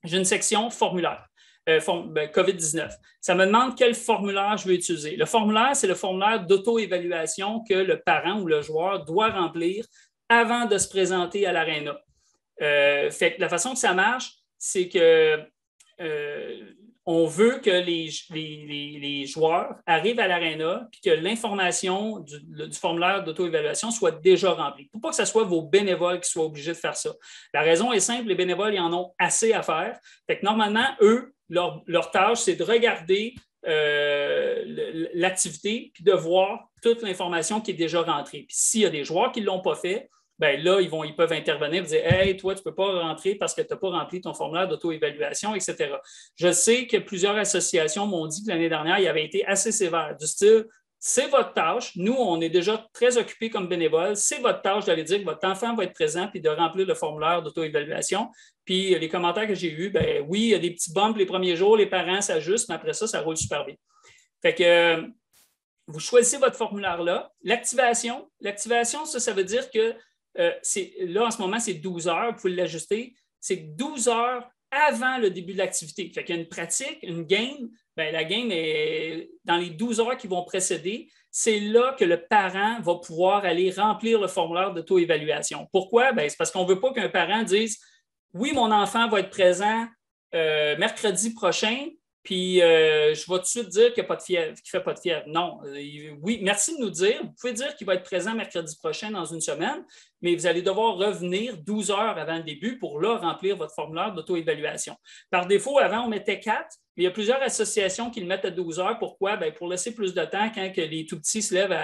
J'ai une section formulaire. COVID-19. Ça me demande quel formulaire je veux utiliser. Le formulaire, c'est le formulaire d'auto-évaluation que le parent ou le joueur doit remplir avant de se présenter à l'aréna. Fait que la façon que ça marche, c'est que on veut que les joueurs arrivent à l'aréna et que l'information du formulaire d'auto-évaluation soit déjà remplie. Pour pas que ce soit vos bénévoles qui soient obligés de faire ça. La raison est simple, les bénévoles, ils en ont assez à faire. Fait que normalement, eux, leur tâche, c'est de regarder l'activité puis de voir toute l'information qui est déjà rentrée. Puis s'il y a des joueurs qui ne l'ont pas fait, bien là, ils peuvent intervenir et dire « Hey, toi, tu ne peux pas rentrer parce que tu n'as pas rempli ton formulaire d'auto-évaluation, etc. » Je sais que plusieurs associations m'ont dit que l'année dernière, il avait été assez sévère, du style « C'est votre tâche. Nous, on est déjà très occupés comme bénévoles. C'est votre tâche d'aller dire que votre enfant va être présent puis de remplir le formulaire d'auto-évaluation. » Puis les commentaires que j'ai eus, bien oui, il y a des petits bumps les premiers jours, les parents s'ajustent, mais après ça roule super bien. Fait que vous choisissez votre formulaire-là. L'activation, ça veut dire que là, en ce moment, c'est 12 heures, vous pouvez l'ajuster. C'est 12 heures avant le début de l'activité. Fait qu'il y a une pratique, une game. Bien, la game est dans les 12 heures qui vont précéder. C'est là que le parent va pouvoir aller remplir le formulaire d'auto-évaluation. Pourquoi? Bien, c'est parce qu'on ne veut pas qu'un parent dise « Oui, mon enfant va être présent mercredi prochain, puis je vais tout de suite dire qu'il ne fait pas de fièvre. » Non. Oui, merci de nous dire. Vous pouvez dire qu'il va être présent mercredi prochain dans une semaine, mais vous allez devoir revenir 12 heures avant le début pour là remplir votre formulaire d'auto-évaluation. Par défaut, avant, on mettait 4, mais il y a plusieurs associations qui le mettent à 12 heures. Pourquoi? Bien, pour laisser plus de temps quand que les tout-petits se lèvent,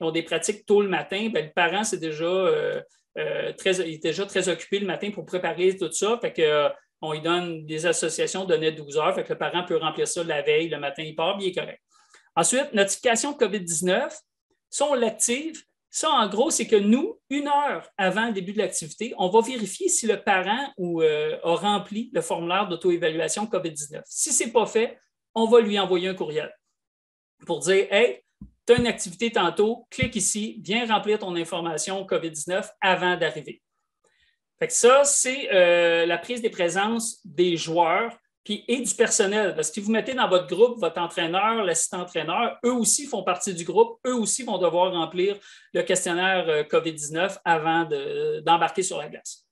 ils ont des pratiques tôt le matin, bien, le parent, il est déjà très occupé le matin pour préparer tout ça. Fait que on lui donne des associations données 12 heures, fait que le parent peut remplir ça la veille, le matin, il part, bien il est correct. Ensuite, notification COVID-19, ça, on l'active, Ça, en gros, c'est que nous, 1 heure avant le début de l'activité, on va vérifier si le parent a rempli le formulaire d'auto-évaluation COVID-19. Si ce n'est pas fait, on va lui envoyer un courriel pour dire « Hey, tu as une activité tantôt, clique ici, viens remplir ton information COVID-19 avant d'arriver. » Fait que ça, c'est la prise des présences des joueurs et du personnel. Parce que si vous mettez dans votre groupe votre entraîneur, l'assistant-entraîneur, eux aussi font partie du groupe, eux aussi vont devoir remplir le questionnaire COVID-19 avant d'embarquer sur la glace.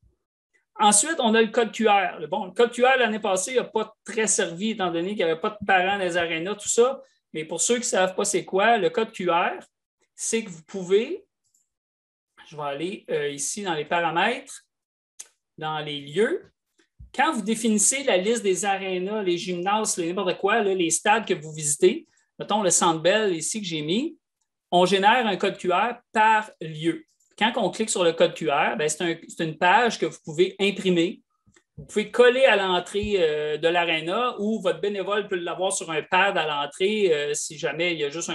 Ensuite, on a le code QR. Bon, le code QR, l'année passée, n'a pas très servi, étant donné qu'il n'y avait pas de parents dans les arénas, tout ça. Mais pour ceux qui ne savent pas c'est quoi, le code QR, c'est que vous pouvez, je vais aller ici dans les paramètres, dans les lieux. Quand vous définissez la liste des arénas, les gymnases, n'importe quoi, là, les stades que vous visitez, mettons le Centre Bell ici que j'ai mis, on génère un code QR par lieu. Quand on clique sur le code QR, c'est une page que vous pouvez imprimer. Vous pouvez coller à l'entrée de l'aréna ou votre bénévole peut l'avoir sur un pad à l'entrée si jamais il y a juste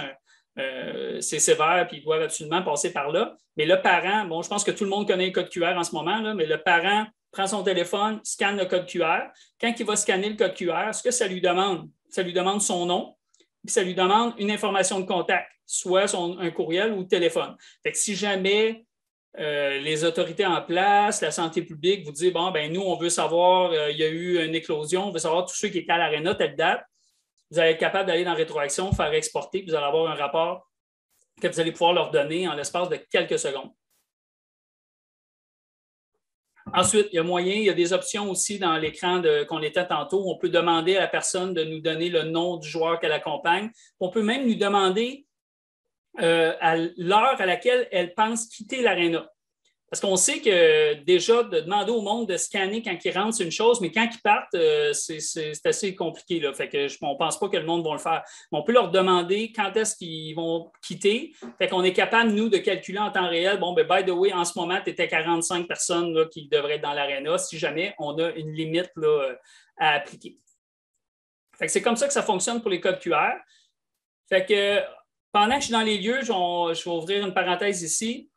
c'est sévère et ils doivent absolument passer par là. Mais le parent, bon, je pense que tout le monde connaît le code QR en ce moment, là, mais le parent prend son téléphone, scanne le code QR. Quand il va scanner le code QR, ce que ça lui demande? Ça lui demande son nom, puis ça lui demande une information de contact, soit un courriel ou téléphone. Fait que si jamais les autorités en place, la santé publique vous disent, bon, ben nous, on veut savoir, il y a eu une éclosion, on veut savoir tous ceux qui étaient à l'aréna, telle date, vous allez être capable d'aller dans Rétroaction, faire exporter, puis vous allez avoir un rapport que vous allez pouvoir leur donner en l'espace de quelques secondes. Ensuite, il y a moyen, il y a des options aussi dans l'écran qu'on était tantôt. On peut demander à la personne de nous donner le nom du joueur qu'elle accompagne. On peut même lui demander à l'heure à laquelle elle pense quitter l'aréna. Parce qu'on sait que déjà, de demander au monde de scanner quand ils rentrent, c'est une chose, mais quand ils partent, c'est assez compliqué. Là. Fait que, on ne pense pas que le monde va le faire. Mais on peut leur demander quand est-ce qu'ils vont quitter. Fait qu'on est capable, nous, de calculer en temps réel. Bon, ben, by the way, en ce moment, tu étais 45 personnes là, qui devraient être dans l'aréna si jamais on a une limite là, à appliquer. Fait que c'est comme ça que ça fonctionne pour les codes QR. Fait que pendant que je suis dans les lieux, je vais ouvrir une parenthèse ici.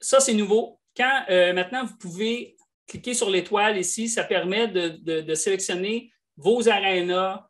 Ça, c'est nouveau. Quand maintenant, vous pouvez cliquer sur l'étoile ici, ça permet de sélectionner vos arénas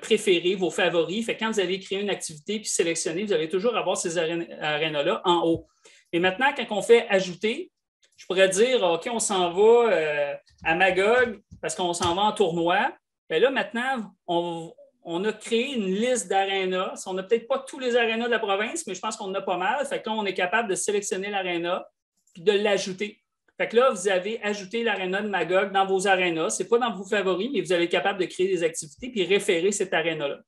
préférés, vos favoris. Fait que quand vous allez créer une activité puis sélectionner, vous allez toujours avoir ces arénas-là en haut. Et maintenant, quand on fait ajouter, je pourrais dire, OK, on s'en va à Magog parce qu'on s'en va en tournoi. Bien là, maintenant, on a créé une liste d'arénas. On n'a peut-être pas tous les arénas de la province, mais je pense qu'on en a pas mal. Fait que là, on est capable de sélectionner l'aréna puis de l'ajouter. Fait que là, vous avez ajouté l'aréna de Magog dans vos arénas. Ce n'est pas dans vos favoris, mais vous allez être capable de créer des activités puis référer cette aréna-là.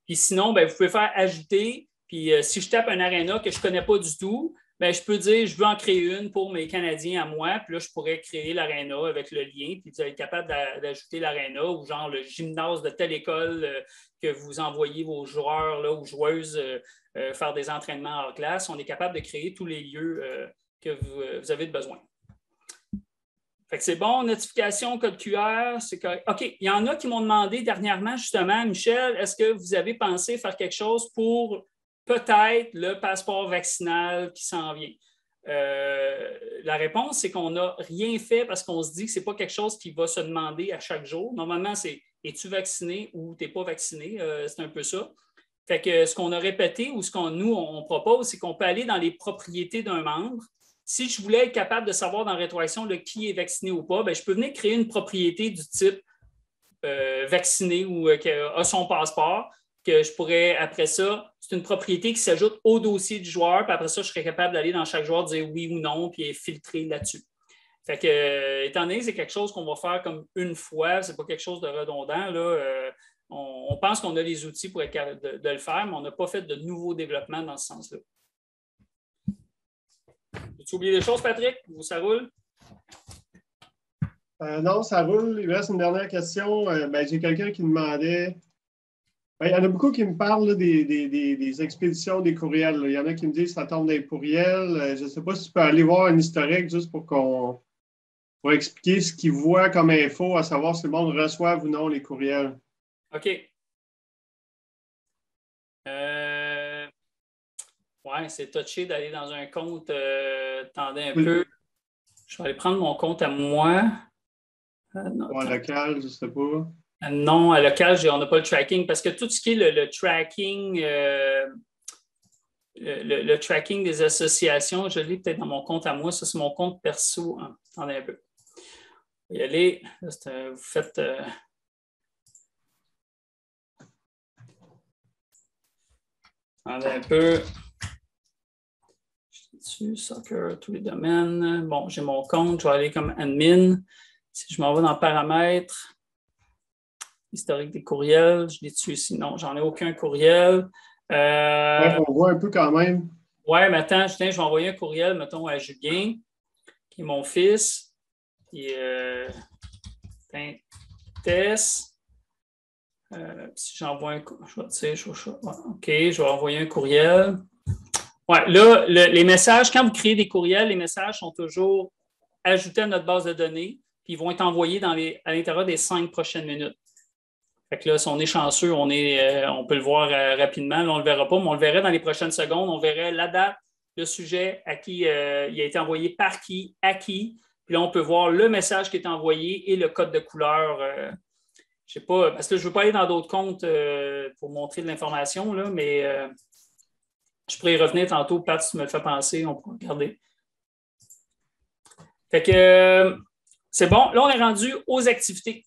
Puis sinon, bien, vous pouvez faire ajouter. Puis si je tape un aréna que je ne connais pas du tout, bien, je peux dire je veux en créer une pour mes Canadiens à moi. Puis là, je pourrais créer l'aréna avec le lien. Puis vous allez être capable d'ajouter l'aréna ou genre le gymnase de telle école que vous envoyez vos joueurs là, ou joueuses faire des entraînements hors classe. On est capable de créer tous les lieux que vous avez besoin. Fait que c'est bon, notification, code QR, c'est correct. OK, il y en a qui m'ont demandé dernièrement, justement, Michel, est-ce que vous avez pensé faire quelque chose pour peut-être le passeport vaccinal qui s'en vient? La réponse, c'est qu'on n'a rien fait parce qu'on se dit que ce n'est pas quelque chose qui va se demander à chaque jour. Normalement, c'est es-tu vacciné ou tu n'es pas vacciné? C'est un peu ça. Fait que ce qu'on a répété ou ce qu'on propose, c'est qu'on peut aller dans les propriétés d'un membre. Si je voulais être capable de savoir dans Rétroaction qui est vacciné ou pas, bien, je peux venir créer une propriété du type vacciné ou qui a son passeport, que je pourrais, après ça, c'est une propriété qui s'ajoute au dossier du joueur, puis après ça, je serais capable d'aller dans chaque joueur, dire oui ou non, puis filtrer là-dessus. Fait que, étant donné que c'est quelque chose qu'on va faire comme une fois, c'est pas quelque chose de redondant, là, on pense qu'on a les outils pour être capable de le faire, mais on n'a pas fait de nouveaux développements dans ce sens-là. As-tu oublié des choses, Patrick? Ou ça roule? Non, ça roule. Il me reste une dernière question. J'ai quelqu'un qui demandait. Il y en a beaucoup qui me parlent là, des expéditions des courriels. Il y en a qui me disent que ça tombe dans les courriels. Je ne sais pas si tu peux aller voir un historique juste pour expliquer ce qu'ils voient comme info, à savoir si le monde reçoit ou non les courriels. OK. Ouais, c'est touché d'aller dans un compte. Attendez un peu. Je vais aller prendre mon compte à moi. Non, Ou en local, je ne sais pas. non, à local, on n'a pas le tracking parce que tout ce qui est le tracking, le tracking des associations, je l'ai peut-être dans mon compte à moi. Ça, c'est mon compte perso. Attendez un peu. On va y aller. Là, vous faites. Attendez un peu. Dessus, soccer, tous les domaines. Bon, j'ai mon compte, je vais aller comme admin. Si je m'en vais dans paramètres, historique des courriels, je l'ai dessus ici. Non, j'en ai aucun courriel. Ouais, on voit un peu quand même. Oui, mais attends, je vais envoyer un courriel, mettons, à Julien, qui est mon fils. Puis, Tess. Si j'envoie un courriel, OK, je vais envoyer un courriel. Ouais, là, les messages, quand vous créez des courriels, les messages sont toujours ajoutés à notre base de données, puis ils vont être envoyés à l'intérieur des 5 prochaines minutes. Fait que là, si on est chanceux, on peut le voir rapidement. Là, on ne le verra pas, mais on le verrait dans les prochaines secondes. On verrait la date, le sujet, à qui il a été envoyé, par qui, à qui. Puis là, on peut voir le message qui est envoyé et le code de couleur. Je ne sais pas, parce que je ne veux pas aller dans d'autres comptes pour montrer de l'information, là, mais je pourrais y revenir tantôt. Pat, si tu me le fais penser, on pourra regarder. Fait que c'est bon. Là, on est rendu aux activités.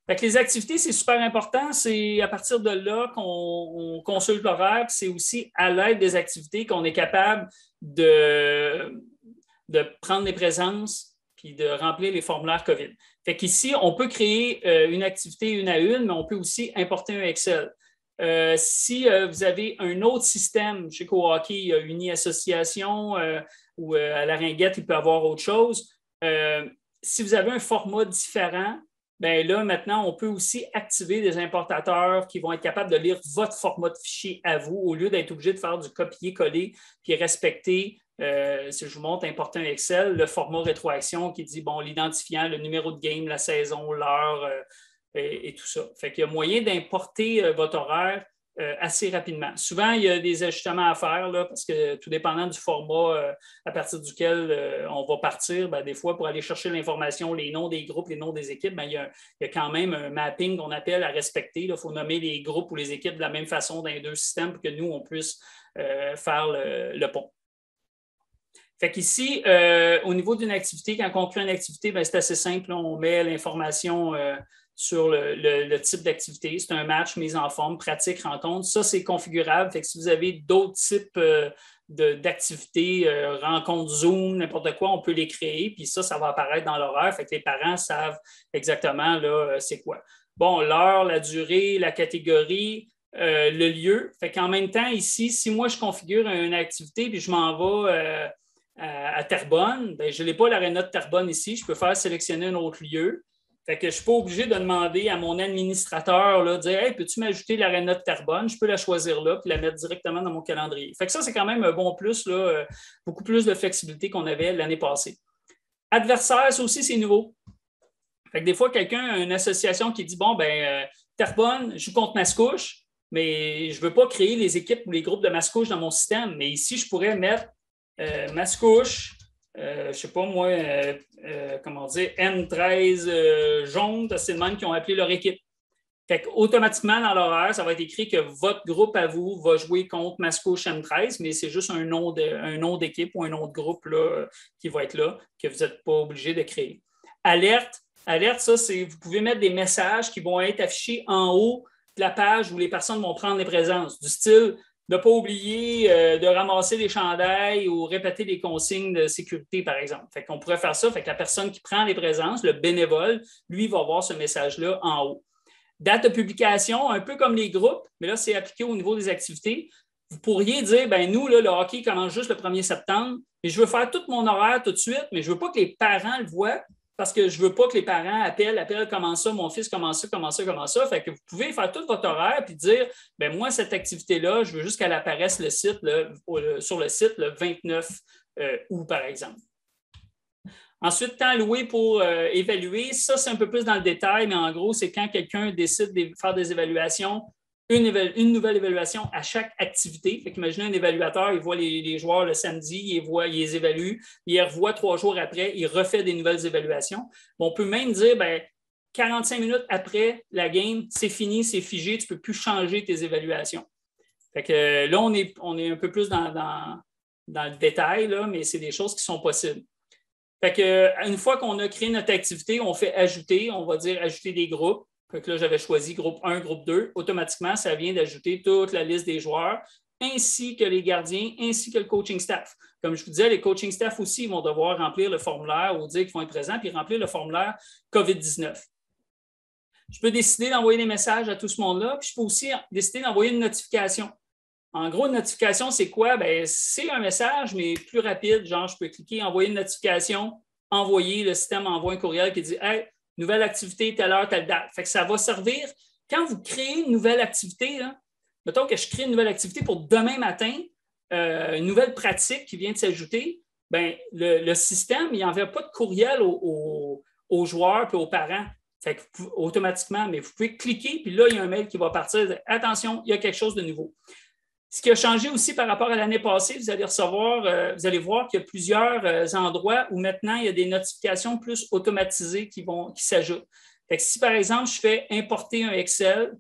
Fait que les activités, c'est super important. C'est à partir de là qu'on consulte l'horaire. C'est aussi à l'aide des activités qu'on est capable de prendre les présences puis de remplir les formulaires COVID. Fait qu'ici, on peut créer une activité une à une, mais on peut aussi importer un Excel. Si vous avez un autre système, je sais qu'au hockey, il y a Uni Association ou à la Ringuette, il peut y avoir autre chose. Si vous avez un format différent, bien là, maintenant, on peut aussi activer des importateurs qui vont être capables de lire votre format de fichier à vous au lieu d'être obligé de faire du copier-coller puis respecter, si je vous montre, importer un Excel, le format rétroaction qui dit, bon, l'identifiant, le numéro de game, la saison, l'heure et tout ça. Fait qu'il y a moyen d'importer votre horaire assez rapidement. Souvent, il y a des ajustements à faire là, parce que tout dépendant du format à partir duquel on va partir, bien, des fois, pour aller chercher l'information, les noms des groupes, les noms des équipes, bien, il y a quand même un mapping qu'on appelle à respecter. Il faut nommer les groupes ou les équipes de la même façon dans les deux systèmes pour que nous, on puisse faire le pont. Fait qu'ici, au niveau d'une activité, quand on crée une activité, c'est assez simple. Là, on met l'information sur le type d'activité. C'est un match, mise en forme, pratique, rencontre. Ça, c'est configurable. Fait que si vous avez d'autres types d'activités, rencontres Zoom, n'importe quoi, on peut les créer. Puis ça va apparaître dans l'horaire. Fait que les parents savent exactement là, c'est quoi. Bon, l'heure, la durée, la catégorie, le lieu. Fait qu'en même temps, ici, si moi, je configure une activité puis je m'en vais à Terrebonne, bien, je n'ai pas l'aréna de Terrebonne ici. Je peux faire sélectionner un autre lieu. Fait que je ne suis pas obligé de demander à mon administrateur de dire hey, peux-tu m'ajouter l'aréna de Terrebonne? Je peux la choisir là et la mettre directement dans mon calendrier. Fait que ça, c'est quand même un bon plus, là, beaucoup plus de flexibilité qu'on avait l'année passée. Adversaire, ça aussi, c'est nouveau. Fait que des fois, quelqu'un a une association qui dit bon, ben Terrebonne, je joue contre Mascouche, mais je ne veux pas créer les équipes ou les groupes de Mascouche dans mon système. Mais ici, je pourrais mettre Mascouche. Je ne sais pas moi, comment dire, N13 jaune, c'est le même qui ont appelé leur équipe. Fait qu'automatiquement, dans l'horaire, ça va être écrit que votre groupe à vous va jouer contre Mascouche N13, mais c'est juste un nom d'équipe ou un nom de groupe là, qui va être là, que vous n'êtes pas obligé de créer. Alerte, ça, c'est vous pouvez mettre des messages qui vont être affichés en haut de la page où les personnes vont prendre les présences, du style ne pas oublier de ramasser les chandails ou répéter les consignes de sécurité, par exemple. Fait qu'on pourrait faire ça. Fait que la personne qui prend les présences, le bénévole, lui, va voir ce message-là en haut. Date de publication, un peu comme les groupes, mais là, c'est appliqué au niveau des activités. Vous pourriez dire, ben nous, là, le hockey commence juste le 1er septembre, et je veux faire tout mon horaire tout de suite, mais je ne veux pas que les parents le voient parce que je ne veux pas que les parents appellent comment ça, mon fils, comment ça. Fait que vous pouvez faire tout votre horaire et dire, ben moi, cette activité-là, je veux juste qu'elle apparaisse sur le site le 29 août, par exemple. Ensuite, temps loué pour évaluer. Ça, c'est un peu plus dans le détail, mais en gros, c'est quand quelqu'un décide de faire des évaluations une nouvelle évaluation à chaque activité. Fait qu'imaginez un évaluateur, il voit les joueurs le samedi, il les évalue, il les revoit 3 jours après, il refait des nouvelles évaluations. On peut même dire, 45 minutes après la game, c'est fini, c'est figé, tu ne peux plus changer tes évaluations. Fait que là, on est un peu plus dans le détail, là, mais c'est des choses qui sont possibles. Fait que, une fois qu'on a créé notre activité, on fait ajouter, on va dire ajouter des groupes. Fait que là, j'avais choisi groupe 1, groupe 2. Automatiquement, ça vient d'ajouter toute la liste des joueurs, ainsi que les gardiens, ainsi que le coaching staff. Comme je vous disais, les coaching staff aussi vont devoir remplir le formulaire ou dire qu'ils vont être présents, puis remplir le formulaire COVID-19. Je peux décider d'envoyer des messages à tout ce monde-là, puis je peux aussi décider d'envoyer une notification. En gros, une notification, c'est quoi? C'est un message, mais plus rapide. Genre, je peux cliquer, envoyer une notification, envoyer, le système envoie un courriel qui dit « Hey, nouvelle activité, telle heure, telle date. » Fait que ça va servir. Quand vous créez une nouvelle activité, là, mettons que je crée une nouvelle activité pour demain matin, une nouvelle pratique qui vient de s'ajouter, le système, il n'envoie pas de courriel aux joueurs et aux parents. Fait que, automatiquement, mais vous pouvez cliquer, puis là, il y a un mail qui va partir. Attention, il y a quelque chose de nouveau. Ce qui a changé aussi par rapport à l'année passée, vous allez voir qu'il y a plusieurs endroits où maintenant, il y a des notifications plus automatisées qui s'ajoutent. Fait que si, par exemple, je fais importer un Excel,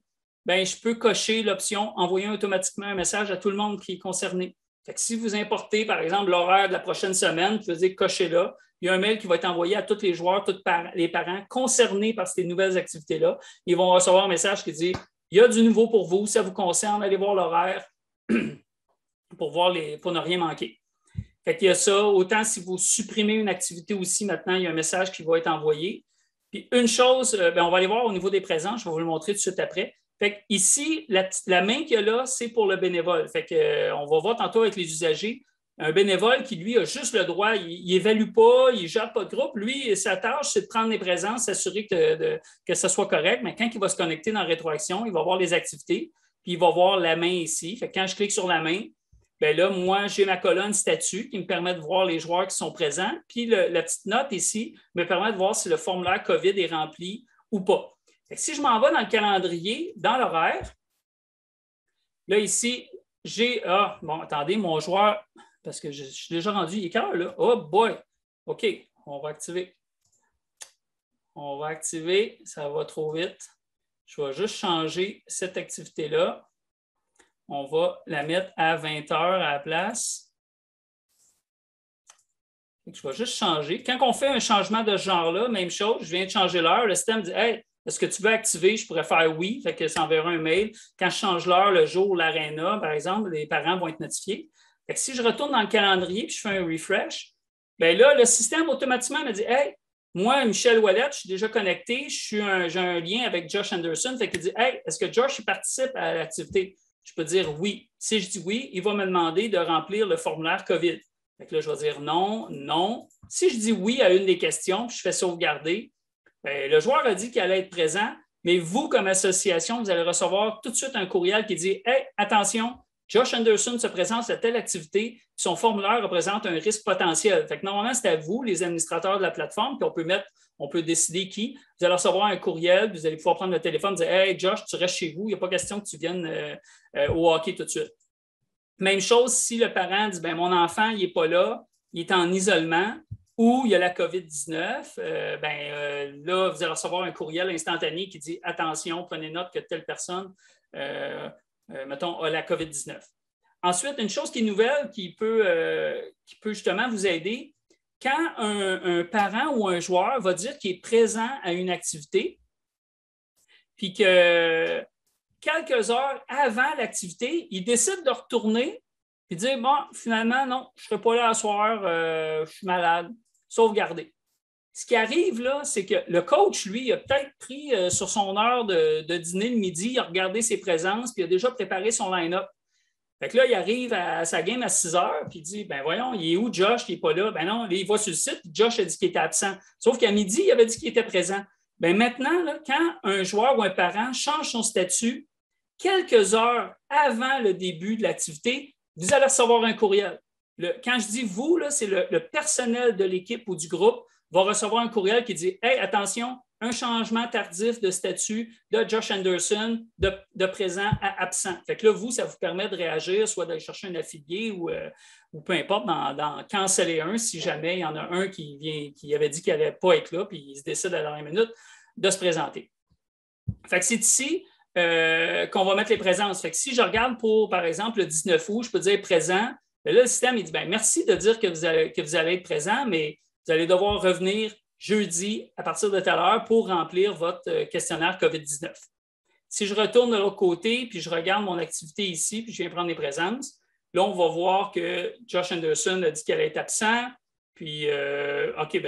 je peux cocher l'option envoyer automatiquement un message à tout le monde qui est concerné. Fait que si vous importez, par exemple, l'horaire de la prochaine semaine, vous pouvez cocher là, il y a un mail qui va être envoyé à tous les joueurs, tous les parents concernés par ces nouvelles activités-là. Ils vont recevoir un message qui dit « Il y a du nouveau pour vous, ça vous concerne, allez voir l'horaire. » pour ne rien manquer. Fait qu'il y a ça. Autant si vous supprimez une activité aussi, maintenant, il y a un message qui va être envoyé. Puis une chose, on va aller voir au niveau des présents, je vais vous le montrer tout de suite après. Fait qu'ici, la main qu'il y a là, c'est pour le bénévole. Fait qu'on va voir tantôt avec les usagers. Un bénévole qui, lui, a juste le droit, il n'évalue pas, il ne gère pas de groupe. Lui, sa tâche, c'est de prendre les présences, s'assurer que ça soit correct. Mais quand il va se connecter dans Rétroaction, il va voir les activités. Puis il va voir la main ici. Fait que quand je clique sur la main, là, moi, j'ai ma colonne statut qui me permet de voir les joueurs qui sont présents. Puis la petite note ici me permet de voir si le formulaire COVID est rempli ou pas. Fait que si je m'en vais dans le calendrier, dans l'horaire, là, ici, j'ai. Attendez, mon joueur, parce que je suis déjà rendu, il est quelle heure, là? Oh boy! OK, on va activer. Ça va trop vite. Je vais juste changer cette activité-là. On va la mettre à 20 heures à la place. Je vais juste changer. Quand on fait un changement de ce genre-là, même chose, je viens de changer l'heure, le système dit « Hey, est-ce que tu veux activer? » Je pourrais faire « Oui », fait que ça enverra un mail. Quand je change l'heure, le jour, l'aréna, par exemple, les parents vont être notifiés. Fait que si je retourne dans le calendrier et je fais un refresh, là, le système automatiquement me dit « Hey, moi, Michel Ouellette, je suis déjà connecté, j'ai un lien avec Josh Anderson. » Fait qu'il dit « Hey, est-ce que Josh participe à l'activité? » Je peux dire « Oui ». Si je dis « Oui », il va me demander de remplir le formulaire COVID. Fait que là, je vais dire « Non, non ». Si je dis « Oui » à une des questions, puis je fais sauvegarder, le joueur a dit qu'il allait être présent, mais vous, comme association, vous allez recevoir tout de suite un courriel qui dit « Hey, attention, Josh Anderson se présente à telle activité, son formulaire représente un risque potentiel. » Fait que normalement, c'est à vous, les administrateurs de la plateforme, puis on peut décider qui. Vous allez recevoir un courriel, vous allez pouvoir prendre le téléphone et dire « Hey, Josh, tu restes chez vous, il n'y a pas question que tu viennes au hockey tout de suite. » Même chose si le parent dit « Mon enfant, il n'est pas là, il est en isolement, ou il y a la COVID-19, là, vous allez recevoir un courriel instantané qui dit « Attention, prenez note que telle personne mettons, a la COVID-19. » Ensuite, une chose qui est nouvelle, qui peut justement vous aider, quand un parent ou un joueur va dire qu'il est présent à une activité, puis que quelques heures avant l'activité, il décide de retourner et de dire « Bon, finalement, non, je ne serai pas là ce soir, je suis malade, sauvegarder. » Ce qui arrive, là, c'est que le coach, lui, il a peut-être pris sur son heure de dîner le midi, il a regardé ses présences, puis il a déjà préparé son line-up. Fait que là, il arrive à sa game à 6 heures, puis il dit « Voyons, il est où Josh? Il n'est pas là. » Non, là, il va sur le site, puis Josh a dit qu'il était absent. Sauf qu'à midi, il avait dit qu'il était présent. Maintenant, là, quand un joueur ou un parent change son statut, quelques heures avant le début de l'activité, vous allez recevoir un courriel. Quand je dis vous, c'est le personnel de l'équipe ou du groupe va recevoir un courriel qui dit « Hey, attention, un changement tardif de statut de Josh Anderson de présent à absent. Fait que là, vous, ça vous permet de réagir, soit d'aller chercher un affilié ou peu importe, dans canceller un si jamais il y en a un qui avait dit qu'il n'allait pas être là, puis il se décide à la dernière minute de se présenter. Fait que c'est ici qu'on va mettre les présences. Fait que si je regarde pour, par exemple, le 19 août, je peux dire présent. Là, le système, il dit, merci de dire que vous allez être présent, mais vous allez devoir revenir jeudi à partir de telle heure pour remplir votre questionnaire COVID-19. Si je retourne de l'autre côté, puis je regarde mon activité ici, puis je viens prendre les présences, là, on va voir que Josh Anderson a dit qu'elle allait être absent, puis OK,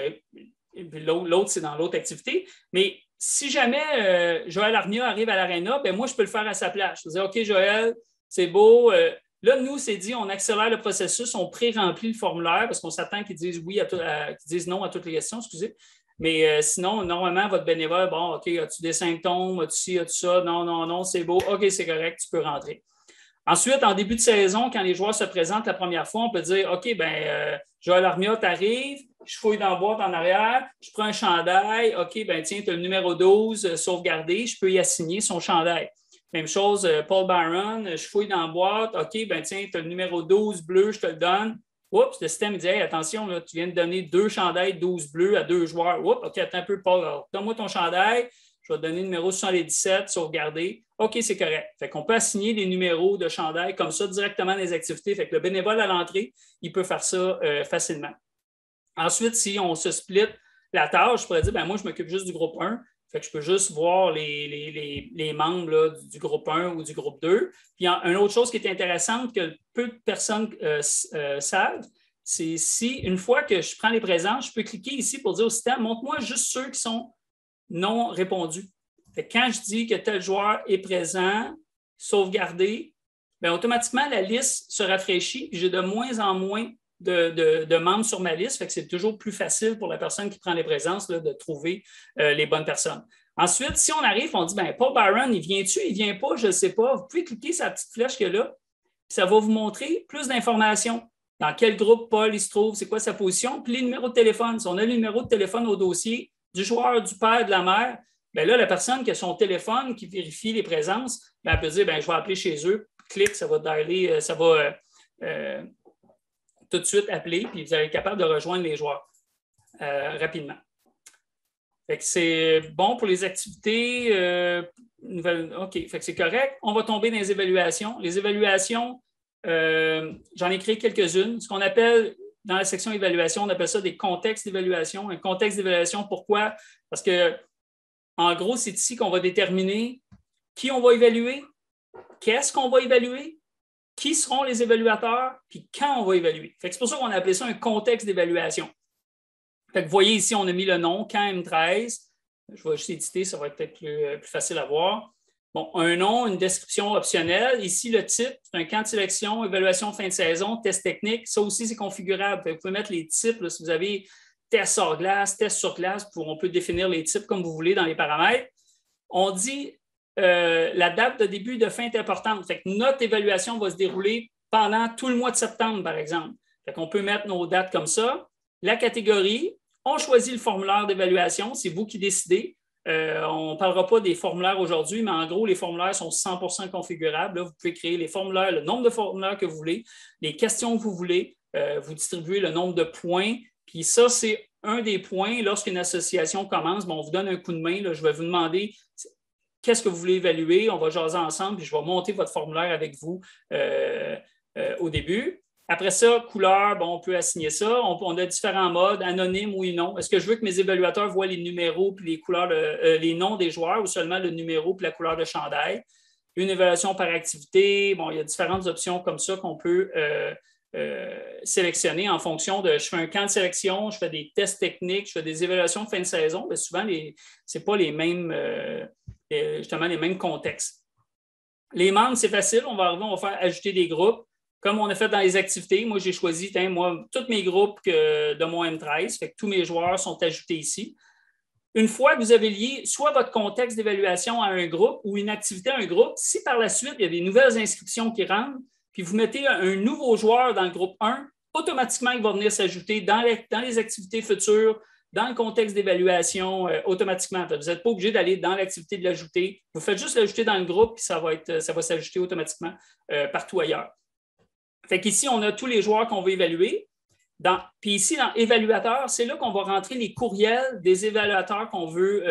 l'autre, c'est dans l'autre activité. Mais si jamais Joël Armia arrive à l'Arena, moi, je peux le faire à sa place. Je peux dire, OK, Joël, c'est beau. Là, nous, c'est dit, on accélère le processus, on pré-remplit le formulaire parce qu'on s'attend qu'ils disent oui qu'ils disent non à toutes les questions, excusez. Mais sinon, normalement, votre bénévole, bon, OK, as-tu des symptômes? As-tu ci, as-tu ça? Non, c'est beau. OK, c'est correct, tu peux rentrer. Ensuite, en début de saison, quand les joueurs se présentent la première fois, on peut dire, OK, Joël Armia, t'arrives, je fouille dans la boîte en arrière, je prends un chandail, OK, tiens, tu as le numéro 12 sauvegardé, je peux y assigner son chandail. Même chose, Paul Byron, je fouille dans la boîte, OK, tiens, tu as le numéro 12 bleu, je te le donne. Oups, le système dit, hey, attention, là, tu viens de donner 2 chandails 12 bleus à 2 joueurs. Oups, OK, attends un peu, Paul, donne-moi ton chandail, je vais te donner le numéro 77, sauvegarder. OK, c'est correct. Fait qu'on peut assigner des numéros de chandail comme ça directement dans les activités. Fait que le bénévole à l'entrée, il peut faire ça facilement. Ensuite, si on se split la tâche, je pourrais dire, moi, je m'occupe juste du groupe 1. Fait que je peux juste voir les membres là, du groupe 1 ou du groupe 2. Puis une autre chose qui est intéressante que peu de personnes savent, c'est si, une fois que je prends les présences, je peux cliquer ici pour dire au système, montre-moi juste ceux qui sont non répondus. Fait que quand je dis que tel joueur est présent, sauvegardé, automatiquement, la liste se rafraîchit. J'ai de moins en moins de membres sur ma liste. Fait que c'est toujours plus facile pour la personne qui prend les présences là, de trouver les bonnes personnes. Ensuite, si on arrive, on dit, Paul Byron, il vient-tu? Il ne vient pas? Je ne sais pas. Vous pouvez cliquer sur la petite flèche qu'il y a là. Ça va vous montrer plus d'informations. Dans quel groupe Paul il se trouve, c'est quoi sa position, puis les numéros de téléphone. Si on a le numéro de téléphone au dossier du joueur, du père, de la mère, là, la personne qui a son téléphone, qui vérifie les présences, elle peut dire, je vais appeler chez eux, clique, ça va dialer, ça va tout de suite appeler, puis vous allez être capable de rejoindre les joueurs rapidement. Fait que c'est bon pour les activités. OK, fait que c'est correct. On va tomber dans les évaluations. Les évaluations, j'en ai créé quelques-unes. Ce qu'on appelle, dans la section évaluation, on appelle ça des contextes d'évaluation. Un contexte d'évaluation, pourquoi? Parce que, en gros, c'est ici qu'on va déterminer qui on va évaluer, qu'est-ce qu'on va évaluer, qui seront les évaluateurs, puis quand on va évaluer. Fait que c'est pour ça qu'on a appelé ça un contexte d'évaluation. Fait que vous voyez ici, on a mis le nom, camp M13. Je vais juste éditer, ça va être peut-être plus facile à voir. Bon, un nom, une description optionnelle. Ici, le type, c'est un camp de sélection, évaluation fin de saison, test technique. Ça aussi, c'est configurable. Vous pouvez mettre les types. Là, si vous avez test hors glace, test sur glace, on peut définir les types comme vous voulez dans les paramètres. On dit la date de début et de fin est importante. Fait que notre évaluation va se dérouler pendant tout le mois de septembre, par exemple. Fait qu'on peut mettre nos dates comme ça. La catégorie, on choisit le formulaire d'évaluation. C'est vous qui décidez. On ne parlera pas des formulaires aujourd'hui, mais en gros, les formulaires sont 100% configurables. Là, vous pouvez créer les formulaires, le nombre de formulaires que vous voulez, les questions que vous voulez. Vous distribuez le nombre de points. Puis ça, c'est un des points. Lorsqu'une association commence, on vous donne un coup de main. Là, je vais vous demander qu'est-ce que vous voulez évaluer. On va jaser ensemble, puis je vais monter votre formulaire avec vous au début. Après ça, couleur, on peut assigner ça. On a différents modes, anonyme, oui, non. Est-ce que je veux que mes évaluateurs voient les numéros et les couleurs, les noms des joueurs ou seulement le numéro et la couleur de chandail? Une évaluation par activité. Il y a différentes options comme ça qu'on peut sélectionner en fonction de, je fais un camp de sélection, je fais des tests techniques, je fais des évaluations de fin de saison. Mais souvent, ce n'est pas les mêmes, justement, les mêmes contextes. Les membres, c'est facile. On va arriver, on va faire ajouter des groupes. Comme on a fait dans les activités, moi, j'ai choisi, tous mes groupes de mon M13, fait que tous mes joueurs sont ajoutés ici. Une fois que vous avez lié soit votre contexte d'évaluation à un groupe ou une activité à un groupe, si par la suite, il y a des nouvelles inscriptions qui rentrent, puis vous mettez un nouveau joueur dans le groupe 1, automatiquement, il va venir s'ajouter dans les activités futures dans le contexte d'évaluation automatiquement. Vous n'êtes pas obligé d'aller dans l'activité de l'ajouter. Vous faites juste l'ajouter dans le groupe, puis ça va s'ajouter automatiquement partout ailleurs. Fait qu'ici, on a tous les joueurs qu'on veut évaluer. Puis ici, dans évaluateur, c'est là qu'on va rentrer les courriels des évaluateurs qu'on veut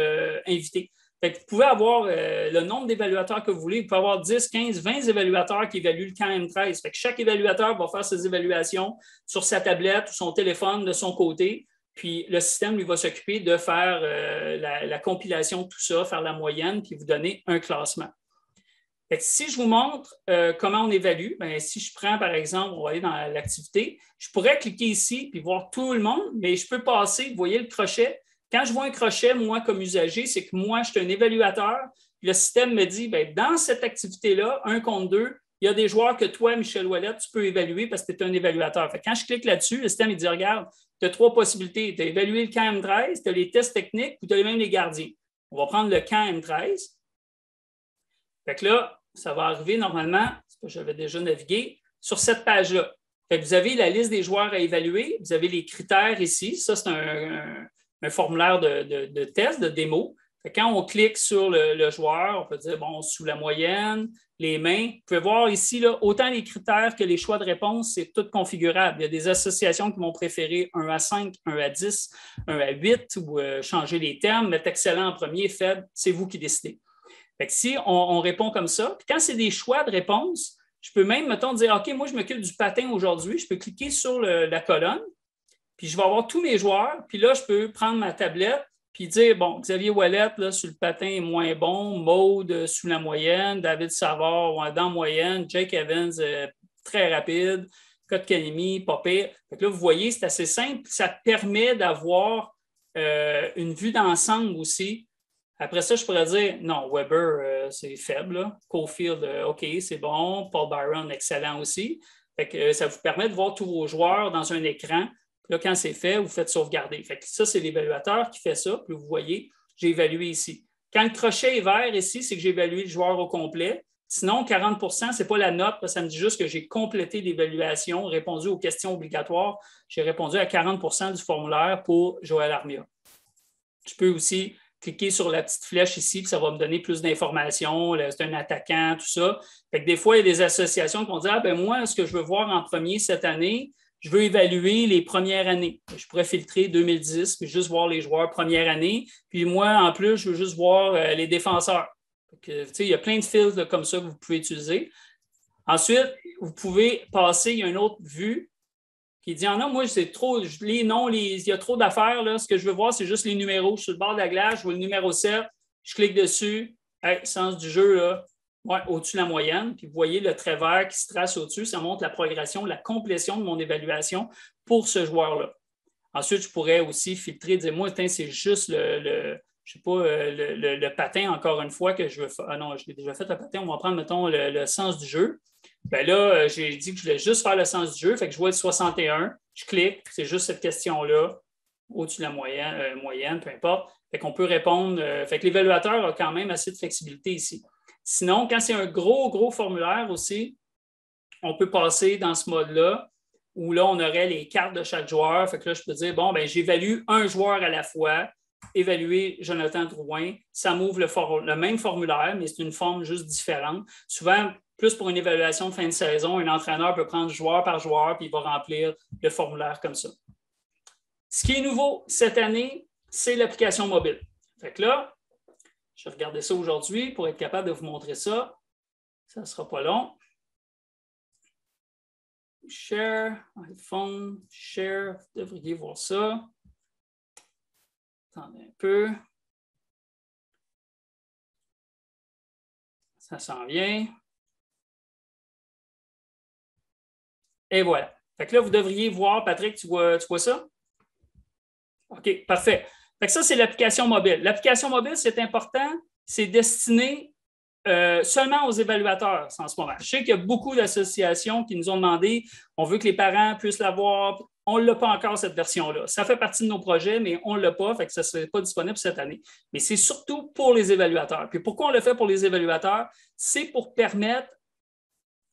inviter. Fait que vous pouvez avoir le nombre d'évaluateurs que vous voulez. Vous pouvez avoir 10, 15, 20 évaluateurs qui évaluent le camp M13. Fait que chaque évaluateur va faire ses évaluations sur sa tablette ou son téléphone de son côté. Puis le système, lui, va s'occuper de faire la compilation de tout ça, faire la moyenne, puis vous donner un classement. Fait que si je vous montre comment on évalue, bien, si je prends, par exemple, on va aller dans l'activité, je pourrais cliquer ici puis voir tout le monde, mais je peux passer, vous voyez le crochet. Quand je vois un crochet, moi, comme usager, c'est que moi, je suis un évaluateur. Le système me dit, bien, dans cette activité-là, 1 contre 2, il y a des joueurs que toi, Michel Ouellette, tu peux évaluer parce que tu es un évaluateur. Fait que quand je clique là-dessus, le système il dit, regarde, tu as 3 possibilités. Tu as évalué le camp M13, tu as les tests techniques ou tu as même les gardiens. On va prendre le camp M13. Fait que là, ça va arriver normalement, j'avais déjà navigué, sur cette page-là. Fait que vous avez la liste des joueurs à évaluer, vous avez les critères ici. Ça, c'est un formulaire de test, de démo. Fait que quand on clique sur le joueur, on peut dire, bon, sous la moyenne, les mains. Vous pouvez voir ici, là, autant les critères que les choix de réponse, c'est tout configurable. Il y a des associations qui vont préférer 1 à 5, 1 à 10, 1 à 8 ou changer les termes, mettre excellent en premier, faible, c'est vous qui décidez. Fait que si on répond comme ça, puis quand c'est des choix de réponse, je peux même, mettons, dire, OK, moi, je m'occupe du patin aujourd'hui. Je peux cliquer sur la colonne, puis je vais avoir tous mes joueurs. Puis là, je peux prendre ma tablette, puis dire, bon, Xavier Ouellette, là, sur le patin est moins bon, Maude sous la moyenne, David Savard dans la moyenne, Jake Evans très rapide, Kotkaniemi, pas pire. Fait que là, vous voyez, c'est assez simple. Ça permet d'avoir une vue d'ensemble aussi. Après ça, je pourrais dire, non, Weber, c'est faible. Là. Caulfield, OK, c'est bon. Paul Byron, excellent aussi. Fait que, ça vous permet de voir tous vos joueurs dans un écran. Là, quand c'est fait, vous faites sauvegarder. Fait que ça, c'est l'évaluateur qui fait ça. Puis vous voyez, j'ai évalué ici. Quand le crochet est vert ici, c'est que j'ai évalué le joueur au complet. Sinon, 40 ce n'est pas la note. Ça me dit juste que j'ai complété l'évaluation, répondu aux questions obligatoires. J'ai répondu à 40 du formulaire pour Joël Armia. Je peux aussi cliquer sur la petite flèche ici, puis ça va me donner plus d'informations. C'est un attaquant, tout ça. Fait que des fois, il y a des associations qui vont dire, ah, ben moi, ce que je veux voir en premier cette année, je veux évaluer les premières années. Je pourrais filtrer 2010, puis juste voir les joueurs première année. Puis moi, en plus, je veux juste voir les défenseurs. Il y a plein de filtres comme ça que vous pouvez utiliser. Ensuite, vous pouvez passer, il y a une autre vue qui dit, ah non, moi, c'est trop, les noms, il y a trop d'affaires. Là. Ce que je veux voir, c'est juste les numéros. Je suis sur le bord de la glace, je vois le numéro 7, je clique dessus. Hey, sens du jeu, là. Ouais, au-dessus de la moyenne. Puis vous voyez le trait vert qui se trace au-dessus. Ça montre la progression, la complétion de mon évaluation pour ce joueur-là. Ensuite, je pourrais aussi filtrer, dire, moi, c'est juste le patin, encore une fois, que je veux faire. Ah non, je l'ai déjà fait le patin. On va prendre, mettons, le sens du jeu. Bien là, j'ai dit que je voulais juste faire le sens du jeu. Fait que je vois le 61. Je clique. C'est juste cette question-là. Au-dessus de la moyenne, peu importe. Fait qu'on peut répondre. Fait que l'évaluateur a quand même assez de flexibilité ici. Sinon, quand c'est un gros formulaire aussi, on peut passer dans ce mode-là où là, on aurait les cartes de chaque joueur. Fait que là, je peux dire, bon, ben j'évalue un joueur à la fois. Évaluer Jonathan Drouin. Ça m'ouvre le même formulaire, mais c'est une forme juste différente. Souvent, plus pour une évaluation de fin de saison, un entraîneur peut prendre joueur par joueur puis il va remplir le formulaire comme ça. Ce qui est nouveau cette année, c'est l'application mobile. Fait que là, je vais regarder ça aujourd'hui pour être capable de vous montrer ça. Ça ne sera pas long. Share, iPhone, share, vous devriez voir ça. Attendez un peu. Ça s'en vient. Et voilà. Fait que là, vous devriez voir, Patrick, tu vois ça? OK, parfait. Fait que ça, c'est l'application mobile. L'application mobile, c'est important. C'est destiné seulement aux évaluateurs en ce moment. Je sais qu'il y a beaucoup d'associations qui nous ont demandé, on veut que les parents puissent l'avoir. On ne l'a pas encore, cette version-là. Ça fait partie de nos projets, mais on ne l'a pas, fait que ça ne serait pas disponible cette année. Mais c'est surtout pour les évaluateurs. Puis pourquoi on le fait pour les évaluateurs? C'est pour permettre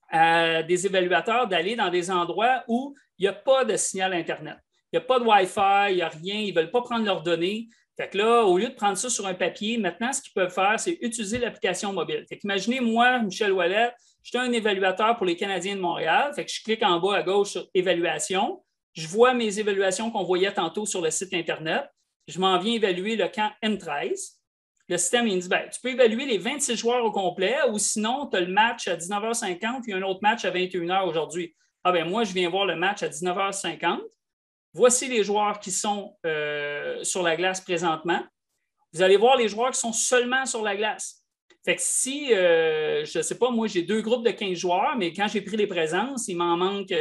à des évaluateurs d'aller dans des endroits où il n'y a pas de signal Internet. Il n'y a pas de Wi-Fi, il n'y a rien, ils ne veulent pas prendre leurs données. Fait que là, au lieu de prendre ça sur un papier, maintenant, ce qu'ils peuvent faire, c'est utiliser l'application mobile. Fait qu'imaginez, moi, Michel Ouellet, je suis un évaluateur pour les Canadiens de Montréal. Fait que je clique en bas à gauche sur Évaluation. Je vois mes évaluations qu'on voyait tantôt sur le site Internet. Je m'en viens évaluer le camp M13. Le système, il me dit, ben, tu peux évaluer les 26 joueurs au complet ou sinon, tu as le match à 19h50 puis un autre match à 21h aujourd'hui. Ah ben moi, je viens voir le match à 19h50. Voici les joueurs qui sont sur la glace présentement. Vous allez voir les joueurs qui sont seulement sur la glace. Fait que si, je ne sais pas, moi, j'ai 2 groupes de 15 joueurs, mais quand j'ai pris les présences, il m'en manque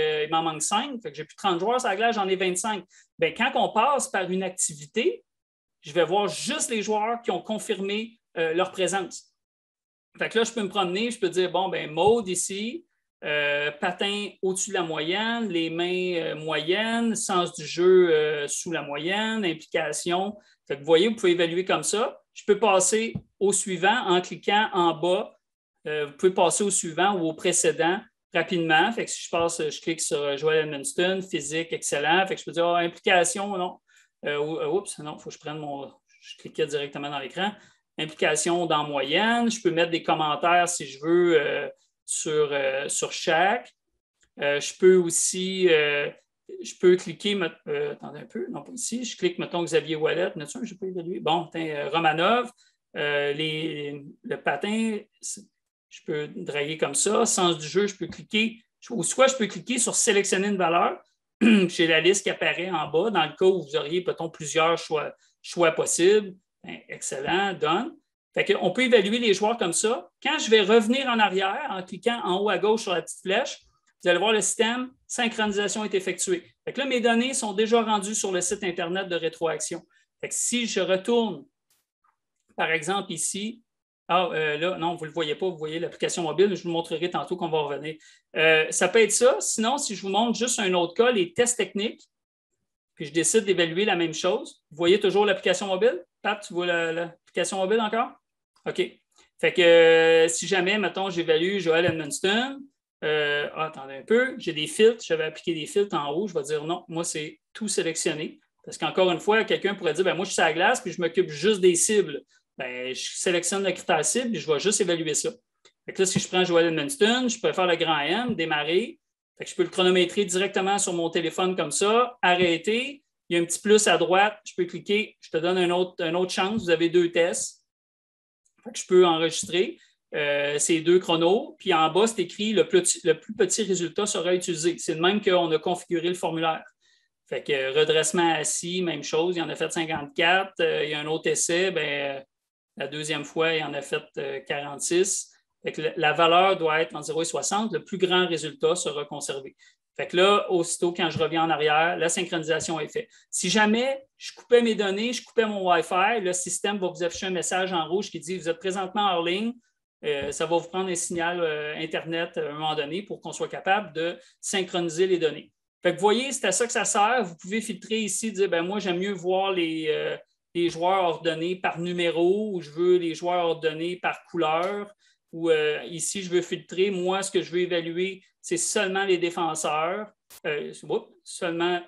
5. Fait que j'ai plus 30 joueurs sur la glace, j'en ai 25. Bien, quand on passe par une activité, je vais voir juste les joueurs qui ont confirmé leur présence. Fait que là, je peux me promener, je peux dire, bon, ben mode ici, patin au-dessus de la moyenne, les mains moyennes, sens du jeu sous la moyenne, implication. Fait que vous voyez, vous pouvez évaluer comme ça. Je peux passer au suivant en cliquant en bas. Vous pouvez passer au suivant ou au précédent rapidement. Fait que si je clique sur Joel Edmundston, physique, excellent. Fait que je peux dire implication, non. Oups, non, il faut que je prenne je cliquais directement dans l'écran. Implication dans moyenne. Je peux mettre des commentaires si je veux sur chaque. Je peux aussi cliquer, attendez un peu, non pas ici, je clique, mettons, Xavier Ouellet, je n'ai pas évalué. Bon, Romanov, le patin, je peux draguer comme ça. Sens du jeu, je peux cliquer, ou soit je peux cliquer sur sélectionner une valeur. J'ai la liste qui apparaît en bas, dans le cas où vous auriez, peut-être, plusieurs choix possibles. Bien, excellent, done. Fait qu'on peut évaluer les joueurs comme ça. Quand je vais revenir en arrière, en cliquant en haut à gauche sur la petite flèche, vous allez voir le système synchronisation est effectuée. Fait que là, mes données sont déjà rendues sur le site Internet de Rétroaction. Fait que si je retourne, par exemple, ici, là, non, vous ne le voyez pas, vous voyez l'application mobile, je vous montrerai tantôt qu'on va revenir. Ça peut être ça. Sinon, si je vous montre juste un autre cas, les tests techniques, puis je décide d'évaluer la même chose, vous voyez toujours l'application mobile? Pat, tu vois l'application mobile encore? OK. Fait que si jamais, mettons, j'évalue Joel Edmundston, attendez un peu, j'ai des filtres, j'avais appliqué des filtres en haut, je vais dire non, moi, c'est tout sélectionné. Parce qu'encore une fois, quelqu'un pourrait dire, ben, moi, je suis à la glace, puis je m'occupe juste des cibles. Ben, je sélectionne le critère cible et je vais juste évaluer ça. Fait que là, si je prends Joel Edmundston, je peux faire le grand M, démarrer. Fait que je peux le chronométrer directement sur mon téléphone comme ça, arrêter. Il y a un petit plus à droite, je peux cliquer, je te donne une autre chance, vous avez 2 tests. Fait que je peux enregistrer ces 2 chronos, puis en bas, c'est écrit le plus petit résultat sera utilisé. C'est le même qu'on a configuré le formulaire. Fait que redressement assis, même chose, il en a fait 54. Il y a un autre essai, bien, la deuxième fois, il en a fait 46. Fait que la valeur doit être en 0 et 60. Le plus grand résultat sera conservé. Fait que là, aussitôt, quand je reviens en arrière, la synchronisation est faite. Si jamais je coupais mes données, je coupais mon Wi-Fi, le système va vous afficher un message en rouge qui dit « Vous êtes présentement hors ligne ». Ça va vous prendre un signal Internet à un moment donné pour qu'on soit capable de synchroniser les données. Fait que vous voyez, c'est à ça que ça sert. Vous pouvez filtrer ici, dire ben, moi, j'aime mieux voir les joueurs ordonnés par numéro ou je veux les joueurs ordonnés par couleur. Ou ici, je veux filtrer. Moi, ce que je veux évaluer, c'est seulement les défenseurs. Seulement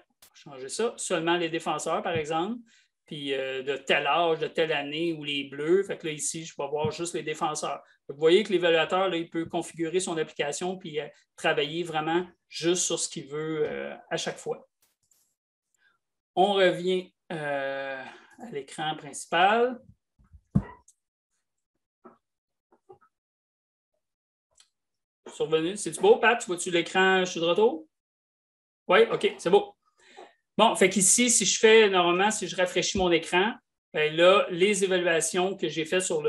les défenseurs, par exemple. Puis de tel âge, de telle année ou les bleus. Fait que là, ici, je vais voir juste les défenseurs. Vous voyez que l'évaluateur, il peut configurer son application puis travailler vraiment juste sur ce qu'il veut à chaque fois. On revient à l'écran principal. Survenu. C'est-tu beau, Pat? Vois-tu l'écran? Je suis de retour? Oui, OK, c'est beau. Bon, fait qu'ici, si je rafraîchis mon écran, bien là, les évaluations que j'ai faites sur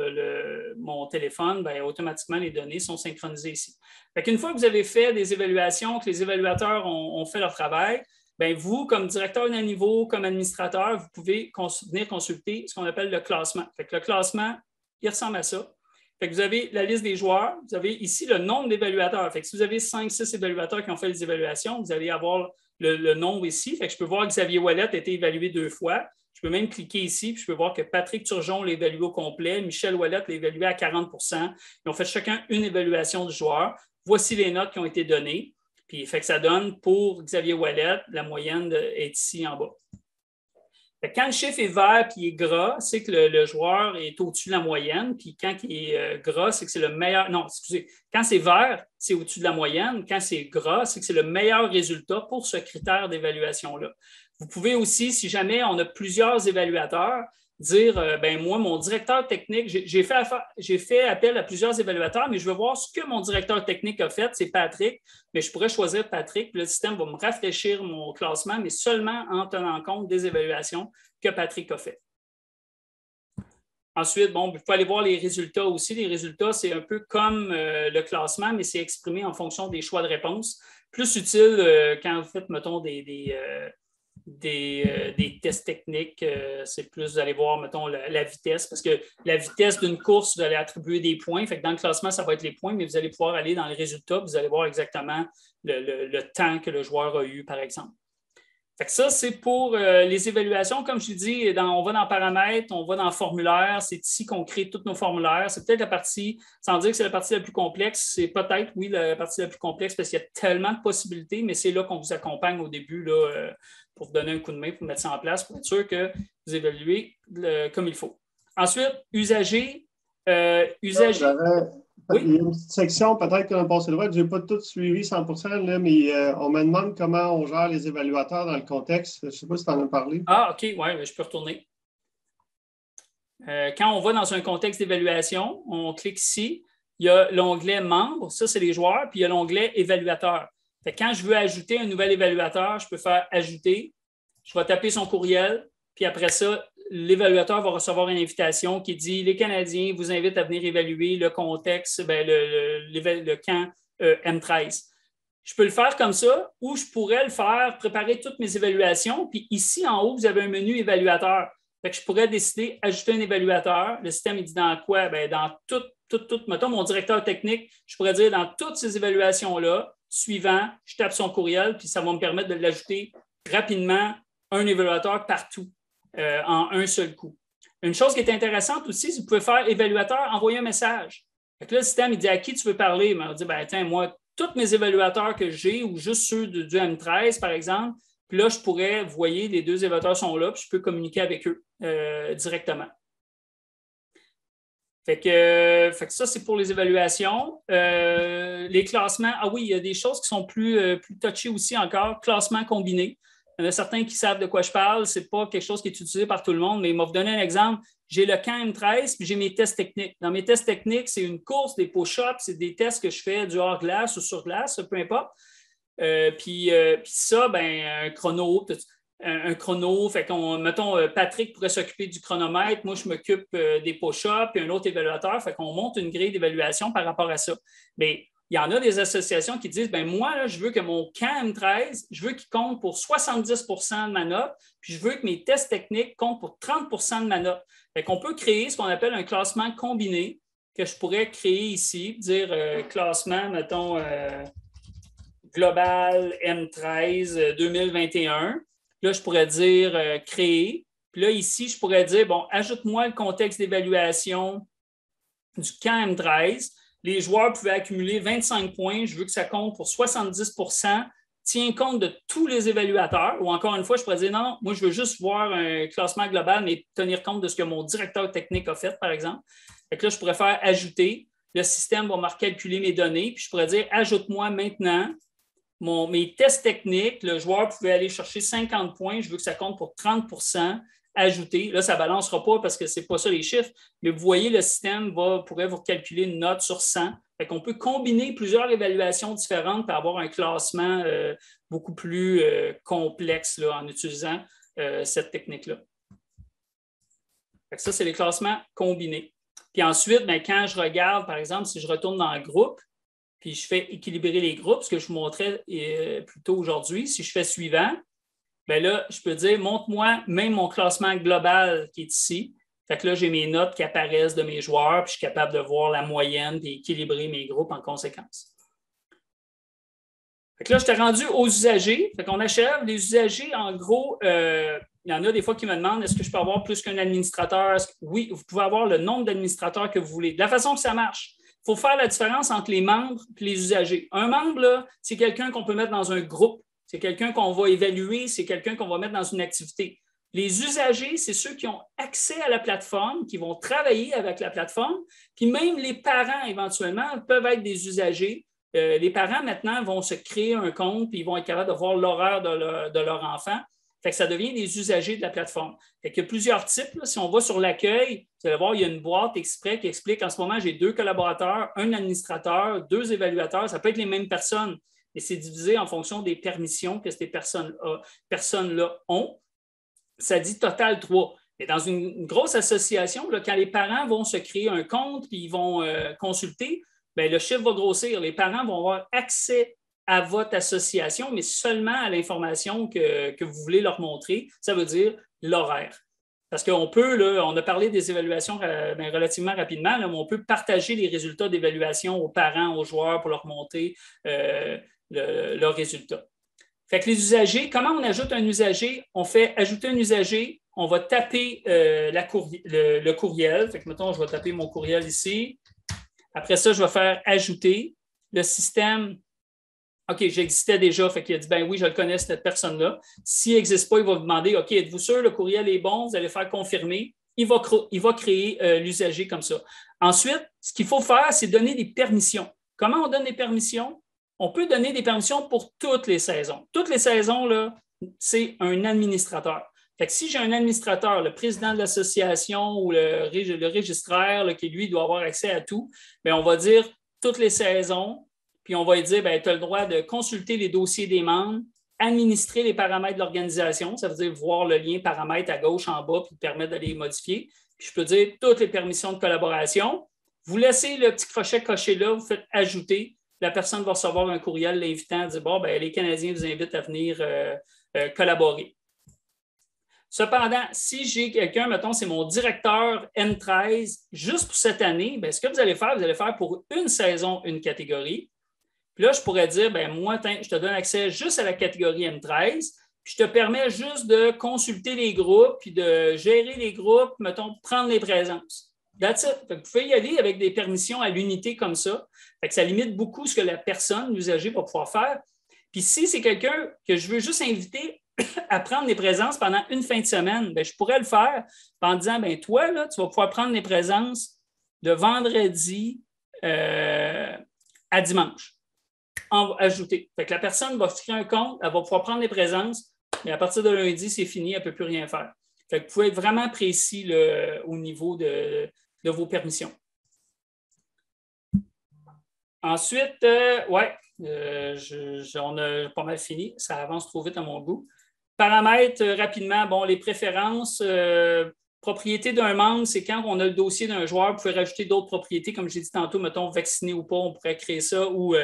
mon téléphone, bien, automatiquement, les données sont synchronisées ici. Fait qu'une fois que vous avez fait des évaluations, que les évaluateurs ont fait leur travail, bien, vous, comme directeur d'un niveau, comme administrateur, vous pouvez venir consulter ce qu'on appelle le classement. Fait que le classement, il ressemble à ça. Fait que vous avez la liste des joueurs, vous avez ici le nombre d'évaluateurs. Fait que si vous avez 5-6 évaluateurs qui ont fait les évaluations, vous allez avoir le nombre ici. Fait que je peux voir que Xavier Ouellet a été évalué 2 fois. Je peux même cliquer ici, puis je peux voir que Patrick Turgeon l'a évalué au complet, Michel Ouellet l'a évalué à 40 %. Ils ont fait chacun une évaluation du joueur. Voici les notes qui ont été données. Puis fait que ça donne pour Xavier Ouellet, la moyenne est ici en bas. Fait que quand le chiffre est vert et il est gras, c'est que le joueur est au-dessus de la moyenne. Puis quand il est gras, c'est que c'est le meilleur. Non, excusez. Quand c'est vert, c'est au-dessus de la moyenne. Quand c'est gras, c'est que c'est le meilleur résultat pour ce critère d'évaluation-là. Vous pouvez aussi, si jamais on a plusieurs évaluateurs, dire, ben moi, mon directeur technique, j'ai fait appel à plusieurs évaluateurs, mais je veux voir ce que mon directeur technique a fait, c'est Patrick, mais je pourrais choisir Patrick, puis le système va me rafraîchir mon classement, mais seulement en tenant compte des évaluations que Patrick a faites. Ensuite, bon, vous pouvez aller voir les résultats aussi. Les résultats, c'est un peu comme le classement, mais c'est exprimé en fonction des choix de réponse. Plus utile quand vous faites, mettons, des tests techniques, c'est plus, vous allez voir, mettons, la vitesse, parce que la vitesse d'une course, vous allez attribuer des points. Fait que dans le classement, ça va être les points, mais vous allez pouvoir aller dans les résultats, vous allez voir exactement le temps que le joueur a eu, par exemple. Fait que ça, c'est pour les évaluations. Comme je l'ai dit, on va dans paramètres, on va dans formulaire. C'est ici qu'on crée tous nos formulaires. C'est peut-être la partie, sans dire que c'est la partie la plus complexe, c'est peut-être, oui, la partie la plus complexe parce qu'il y a tellement de possibilités, mais c'est là qu'on vous accompagne au début là, pour vous donner un coup de main, pour mettre ça en place, pour être sûr que vous évaluez comme il faut. Ensuite, usager. Oui? Il y a une petite section, peut-être qu'on a passé droit, je n'ai pas tout suivi 100%, là, mais on me demande comment on gère les évaluateurs dans le contexte. Je ne sais pas si tu en as parlé. Ah, OK, oui, je peux retourner. Quand on va dans un contexte d'évaluation, on clique ici, il y a l'onglet membres, ça c'est les joueurs, puis il y a l'onglet évaluateur. Fait que quand je veux ajouter un nouvel évaluateur, je peux faire ajouter, je vais taper son courriel, puis après ça, l'évaluateur va recevoir une invitation qui dit « Les Canadiens vous invitent à venir évaluer le contexte, le camp M13 ». Je peux le faire comme ça ou je pourrais le faire, préparer toutes mes évaluations. Puis ici, en haut, vous avez un menu évaluateur. Fait que je pourrais décider d'ajouter un évaluateur. Le système, il dit dans quoi? Bien, dans tout, mettons, mon directeur technique, je pourrais dire dans toutes ces évaluations-là, suivant, je tape son courriel, puis ça va me permettre de l'ajouter rapidement, un évaluateur partout. En un seul coup. Une chose qui est intéressante aussi, c'est que vous pouvez faire évaluateur, envoyer un message. Fait que là, le système, il dit à qui tu veux parler? Il dit, ben, tiens, moi, tous mes évaluateurs que j'ai, ou juste ceux du M13, par exemple, puis là, je pourrais, vous voyez, les deux évaluateurs sont là, puis je peux communiquer avec eux directement. Fait que ça, c'est pour les évaluations. Les classements, ah oui, il y a des choses qui sont plus touchées aussi encore. Classement combiné. Il y en a certains qui savent de quoi je parle. Ce n'est pas quelque chose qui est utilisé par tout le monde, mais il m'a donné un exemple. J'ai le camp M13 puis j'ai mes tests techniques. Dans mes tests techniques, c'est une course, des push-ups, c'est des tests que je fais du hors-glace ou sur glace, peu importe. Puis ça, ben, un chrono. Fait qu'on, mettons, Patrick pourrait s'occuper du chronomètre. Moi, je m'occupe des push-ups et un autre évaluateur. Fait qu'on monte une grille d'évaluation par rapport à ça. Mais il y en a des associations qui disent, ben moi, là, je veux que mon camp M13, je veux qu'il compte pour 70 de ma note, puis je veux que mes tests techniques comptent pour 30 de ma note. Fait qu'on peut créer ce qu'on appelle un classement combiné que je pourrais créer ici, dire classement, mettons, global M13 2021. Là, je pourrais dire créer. Puis là, ici, je pourrais dire, bon, ajoute-moi le contexte d'évaluation du camp M13. Les joueurs pouvaient accumuler 25 points. Je veux que ça compte pour 70 Tiens compte de tous les évaluateurs. Ou encore une fois, je pourrais dire, non, moi, je veux juste voir un classement global, mais tenir compte de ce que mon directeur technique a fait, par exemple. Fait que là, je pourrais faire ajouter. Le système va me recalculer mes données. Puis je pourrais dire, ajoute-moi maintenant mes tests techniques. Le joueur pouvait aller chercher 50 points. Je veux que ça compte pour 30 ajouter. Là, ça ne balancera pas parce que ce n'est pas ça les chiffres, mais vous voyez, le système pourrait vous calculer une note sur 100. Fait qu'on peut combiner plusieurs évaluations différentes pour avoir un classement beaucoup plus complexe là, en utilisant cette technique-là. Fait que ça, c'est les classements combinés. Puis ensuite, bien, quand je regarde, par exemple, si je retourne dans le groupe, puis je fais équilibrer les groupes, ce que je vous montrais plus tôt aujourd'hui, si je fais suivant, bien là, je peux dire, montre-moi même mon classement global qui est ici. Fait que là, j'ai mes notes qui apparaissent de mes joueurs, puis je suis capable de voir la moyenne et équilibrer mes groupes en conséquence. Fait que là, je t'ai rendu aux usagers. Fait qu'on achève. Les usagers, en gros, il y en a des fois qui me demandent, est-ce que je peux avoir plus qu'un administrateur? Oui, vous pouvez avoir le nombre d'administrateurs que vous voulez. De la façon que ça marche, faut faire la différence entre les membres et les usagers. Un membre, c'est quelqu'un qu'on peut mettre dans un groupe, c'est quelqu'un qu'on va évaluer, c'est quelqu'un qu'on va mettre dans une activité. Les usagers, c'est ceux qui ont accès à la plateforme, qui vont travailler avec la plateforme, puis même les parents, éventuellement, peuvent être des usagers. Les parents, maintenant, vont se créer un compte, puis ils vont être capables de voir l'horaire de leur enfant. Fait que ça devient des usagers de la plateforme. Fait qu'il y a plusieurs types. Là. Si on va sur l'accueil, vous allez voir, il y a une boîte exprès qui explique en ce moment, j'ai 2 collaborateurs, un administrateur, 2 évaluateurs. Ça peut être les mêmes personnes, mais c'est divisé en fonction des permissions que ces personnes-là ont. Ça dit total 3. Mais dans une grosse association, là, quand les parents vont se créer un compte puis ils vont consulter, bien, le chiffre va grossir. Les parents vont avoir accès à votre association, mais seulement à l'information que vous voulez leur montrer. Ça veut dire l'horaire. Parce qu'on peut, là, on a parlé des évaluations relativement rapidement, là, mais on peut partager les résultats d'évaluation aux parents, aux joueurs pour leur montrer leurs résultats. Fait que les usagers, comment on ajoute un usager? On fait ajouter un usager, on va taper le courriel. Fait que, mettons, je vais taper mon courriel ici. Après ça, je vais faire ajouter. Le système, OK, j'existais déjà, fait qu'il a dit, ben oui, je le connais, cette personne-là. S'il n'existe pas, il va vous demander, OK, êtes-vous sûr, le courriel est bon? Vous allez faire confirmer. Il va créer l'usager comme ça. Ensuite, ce qu'il faut faire, c'est donner des permissions. Comment on donne des permissions? On peut donner des permissions pour toutes les saisons. Toutes les saisons, là, c'est un administrateur. Fait que si j'ai un administrateur, le président de l'association ou le registraire là, qui, lui, doit avoir accès à tout, bien, on va dire toutes les saisons, puis on va lui dire, tu as le droit de consulter les dossiers des membres, administrer les paramètres de l'organisation, ça veut dire voir le lien paramètres à gauche, en bas, puis permettre de les modifier. Puis je peux dire toutes les permissions de collaboration. Vous laissez le petit crochet coché là, vous faites ajouter. La personne va recevoir un courriel l'invitant à dire, bon, les Canadiens vous invitent à venir collaborer. Cependant, si j'ai quelqu'un, mettons, c'est mon directeur M13, juste pour cette année, ce que vous allez faire pour une saison, une catégorie. Puis là, je pourrais dire, moi, je te donne accès juste à la catégorie M13, puis je te permets juste de consulter les groupes, puis de gérer les groupes, mettons, prendre les présences. That's it. Vous pouvez y aller avec des permissions à l'unité comme ça. Fait que ça limite beaucoup ce que la personne, l'usager, va pouvoir faire. Puis si c'est quelqu'un que je veux juste inviter à prendre les présences pendant une fin de semaine, je pourrais le faire en disant, toi, là, tu vas pouvoir prendre les présences de vendredi à dimanche. Ajouter. Fait que la personne va se créer un compte, elle va pouvoir prendre les présences, mais à partir de lundi, c'est fini, elle ne peut plus rien faire. Fait que vous pouvez être vraiment précis au niveau de vos permissions. Ensuite, on a pas mal fini. Ça avance trop vite à mon goût. Paramètres, rapidement, les préférences. Propriété d'un membre, c'est quand on a le dossier d'un joueur, vous pouvez rajouter d'autres propriétés, comme j'ai dit tantôt, mettons, vacciné ou pas, on pourrait créer ça, ou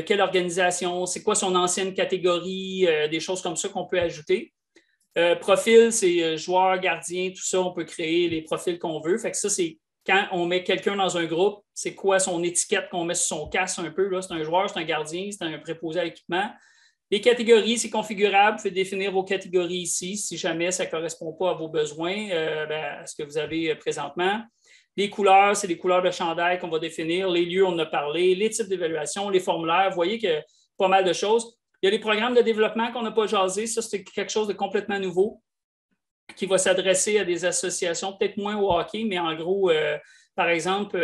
quelle organisation, c'est quoi son ancienne catégorie, des choses comme ça qu'on peut ajouter. Profil, c'est joueur, gardien, tout ça, on peut créer les profils qu'on veut. Fait que ça, c'est quand on met quelqu'un dans un groupe, c'est quoi son étiquette qu'on met sur son casque un peu. Là, c'est un joueur, c'est un gardien, c'est un préposé à l'équipement. Les catégories, c'est configurable. Vous pouvez définir vos catégories ici si jamais ça ne correspond pas à vos besoins, à ce que vous avez présentement. Les couleurs, c'est les couleurs de chandail qu'on va définir. Les lieux, on en a parlé. Les types d'évaluation, les formulaires. Vous voyez qu'il y a pas mal de choses. Il y a les programmes de développement qu'on n'a pas jasé. Ça, c'est quelque chose de complètement nouveau qui va s'adresser à des associations, peut-être moins au hockey, mais en gros, par exemple,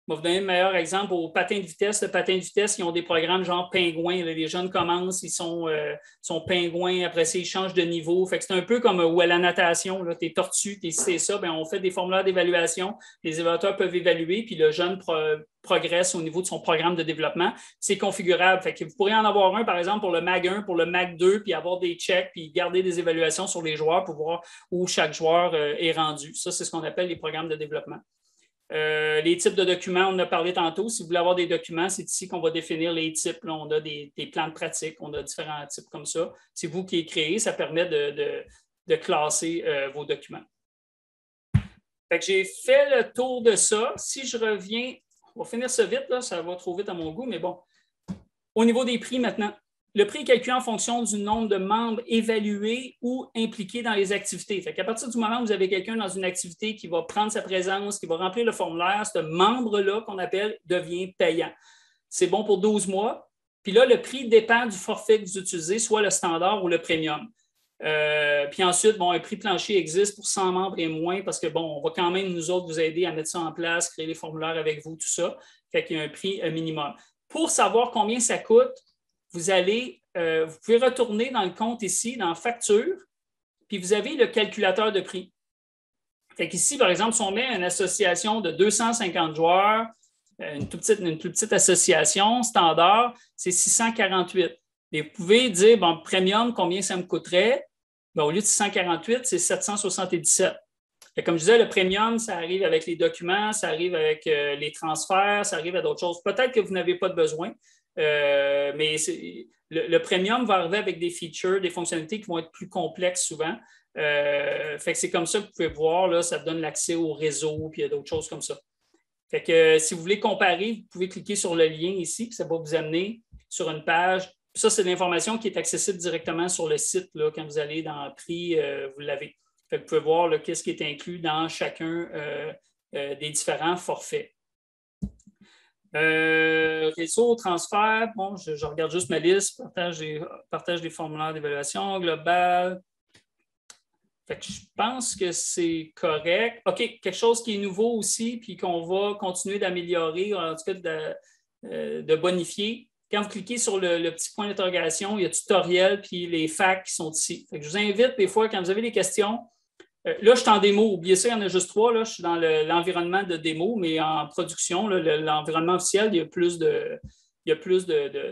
je vais vous donner le meilleur exemple au patin de vitesse. Le patin de vitesse, ils ont des programmes genre pingouins. Les jeunes commencent, ils sont pingouins. Après ça, ils changent de niveau. Fait que c'est un peu comme à la natation. Tu es tortue, c'est ça. On fait des formulaires d'évaluation. Les évaluateurs peuvent évaluer, puis le jeune progresse au niveau de son programme de développement. C'est configurable. Fait que vous pourriez en avoir un, par exemple, pour le MAG 1, pour le MAG 2, puis avoir des checks, puis garder des évaluations sur les joueurs pour voir où chaque joueur est rendu. Ça, c'est ce qu'on appelle les programmes de développement. Les types de documents, on en a parlé tantôt. Si vous voulez avoir des documents, c'est ici qu'on va définir les types. Là, on a des plans de pratique, on a différents types comme ça. C'est vous qui les créez, ça permet de classer vos documents. Fait que j'ai fait le tour de ça. Si je reviens, on va finir ça vite, là, ça va trop vite à mon goût, mais bon. Au niveau des prix maintenant, le prix est calculé en fonction du nombre de membres évalués ou impliqués dans les activités. Fait qu'à partir du moment où vous avez quelqu'un dans une activité qui va prendre sa présence, qui va remplir le formulaire, ce membre-là qu'on appelle devient payant. C'est bon pour 12 mois. Puis là, le prix dépend du forfait que vous utilisez, soit le standard ou le premium. Puis ensuite, bon, un prix plancher existe pour 100 membres et moins parce que, bon, on va quand même, nous autres, vous aider à mettre ça en place, créer les formulaires avec vous, tout ça. Fait qu'il y a un prix minimum. Pour savoir combien ça coûte, vous pouvez retourner dans le compte ici, dans Facture, puis vous avez le calculateur de prix. Fait qu'ici, par exemple, si on met une association de 250 joueurs, une plus petite association standard, c'est 648. Et vous pouvez dire, bon, premium, combien ça me coûterait? Bien, au lieu de 648, c'est 777. Et comme je disais, le premium, ça arrive avec les documents, ça arrive avec les transferts, ça arrive à d'autres choses. Peut-être que vous n'avez pas de besoin, mais le premium va arriver avec des features, des fonctionnalités qui vont être plus complexes souvent. Fait que c'est comme ça que vous pouvez voir, là, ça donne l'accès au réseau, puis il y a d'autres choses comme ça. Fait que si vous voulez comparer, vous pouvez cliquer sur le lien ici, puis ça va vous amener sur une page. Ça, c'est de l'information qui est accessible directement sur le site. Là, quand vous allez dans le prix, vous l'avez. Fait que vous pouvez voir qu'est-ce qui est inclus dans chacun des différents forfaits. Réseau, transfert, bon, je regarde juste ma liste, partage des formulaires d'évaluation globale. Fait que je pense que c'est correct. OK, quelque chose qui est nouveau aussi, puis qu'on va continuer d'améliorer, en tout cas de bonifier. Quand vous cliquez sur le petit point d'interrogation, il y a tutoriel puis les facts qui sont ici. Fait que je vous invite des fois, quand vous avez des questions, là, je suis en démo. Oubliez ça, il y en a juste 3. Là. Je suis dans l'environnement de démo, mais en production, l'environnement officiel, il y a plus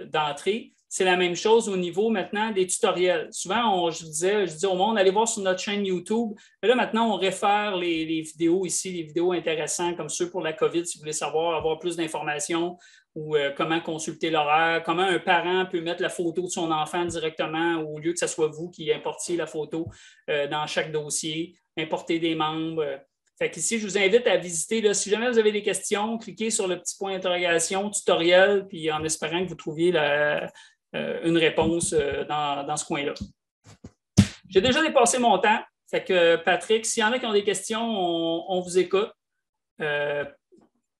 d'entrées. C'est la même chose au niveau maintenant des tutoriels. Souvent, je dis au monde, allez voir sur notre chaîne YouTube. Mais là, maintenant, on réfère les vidéos ici, les vidéos intéressantes comme ceux pour la COVID, si vous voulez avoir plus d'informations ou comment consulter l'horaire, comment un parent peut mettre la photo de son enfant directement au lieu que ce soit vous qui importiez la photo dans chaque dossier, importer des membres. Fait qu'ici, je vous invite à visiter. Là, si jamais vous avez des questions, cliquez sur le petit point d'interrogation, tutoriel, puis en espérant que vous trouviez une réponse dans ce coin-là. J'ai déjà dépassé mon temps. Fait que Patrick, s'il y en a qui ont des questions, on vous écoute.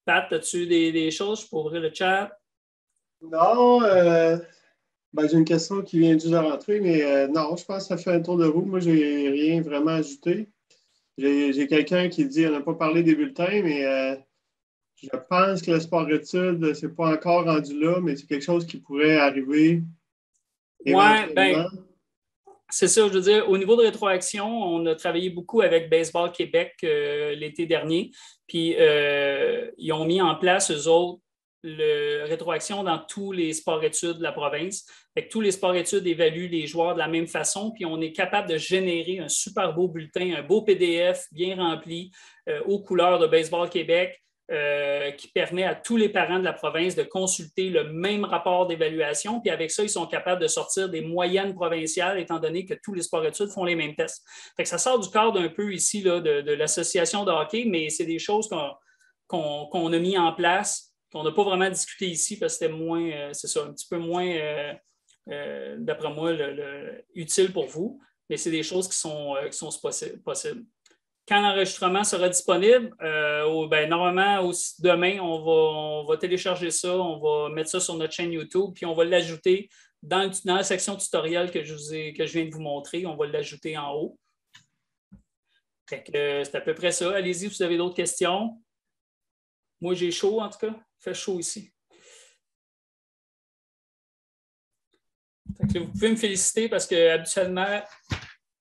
Pat, as-tu des choses pour ouvrir le chat? Non, j'ai une question qui vient juste de rentrer, mais non, je pense que ça fait un tour de roue. Moi, je n'ai rien vraiment ajouté. J'ai quelqu'un qui dit, on n'a pas parlé des bulletins, mais je pense que le sport-études, ce n'est pas encore rendu là, mais c'est quelque chose qui pourrait arriver éventuellement. Ouais, c'est ça, je veux dire, au niveau de rétroaction, on a travaillé beaucoup avec Baseball Québec l'été dernier, puis ils ont mis en place, eux autres, le rétroaction dans tous les sports-études de la province. Fait que tous les sports-études évaluent les joueurs de la même façon, puis on est capable de générer un super beau bulletin, un beau PDF bien rempli aux couleurs de Baseball Québec qui permet à tous les parents de la province de consulter le même rapport d'évaluation. Puis avec ça, ils sont capables de sortir des moyennes provinciales, étant donné que tous les sports-études font les mêmes tests. Fait que ça sort du cadre un peu ici là, de l'association de hockey, mais c'est des choses qu'on a mis en place, qu'on n'a pas vraiment discuté ici parce que c'était moins, c'est ça, un petit peu moins, d'après moi, utile pour vous. Mais c'est des choses qui sont possibles. Quand l'enregistrement sera disponible, normalement, demain, on va télécharger ça, on va mettre ça sur notre chaîne YouTube, puis on va l'ajouter dans la section tutoriel que je viens de vous montrer. On va l'ajouter en haut. Fait que, c'est à peu près ça. Allez-y, si vous avez d'autres questions. Moi, j'ai chaud, en tout cas. Il fait chaud ici. Fait que vous pouvez me féliciter parce que habituellement,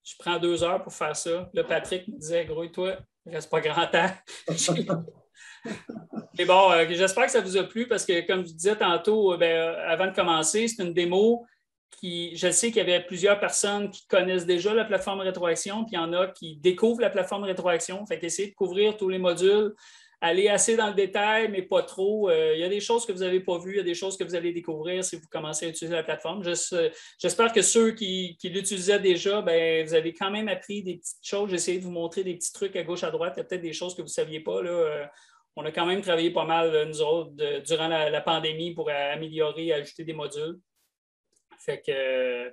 je prends 2 heures pour faire ça. Là, Patrick me disait, grouille-toi, il ne reste pas grand temps. Mais bon, j'espère que ça vous a plu parce que, comme je disais tantôt, avant de commencer, c'est une démo qui, je sais qu'il y avait plusieurs personnes qui connaissent déjà la plateforme Rétroaction, puis il y en a qui découvrent la plateforme Rétroaction. Fait qu'essayez de couvrir tous les modules, aller assez dans le détail, mais pas trop. Il y a des choses que vous n'avez pas vues, il y a des choses que vous allez découvrir si vous commencez à utiliser la plateforme. J'espère que ceux qui l'utilisaient déjà, vous avez quand même appris des petites choses. J'ai essayé de vous montrer des petits trucs à gauche, à droite. Il y a peut-être des choses que vous ne saviez pas. Là. On a quand même travaillé pas mal, nous autres, durant la pandémie pour améliorer et ajouter des modules. Fait que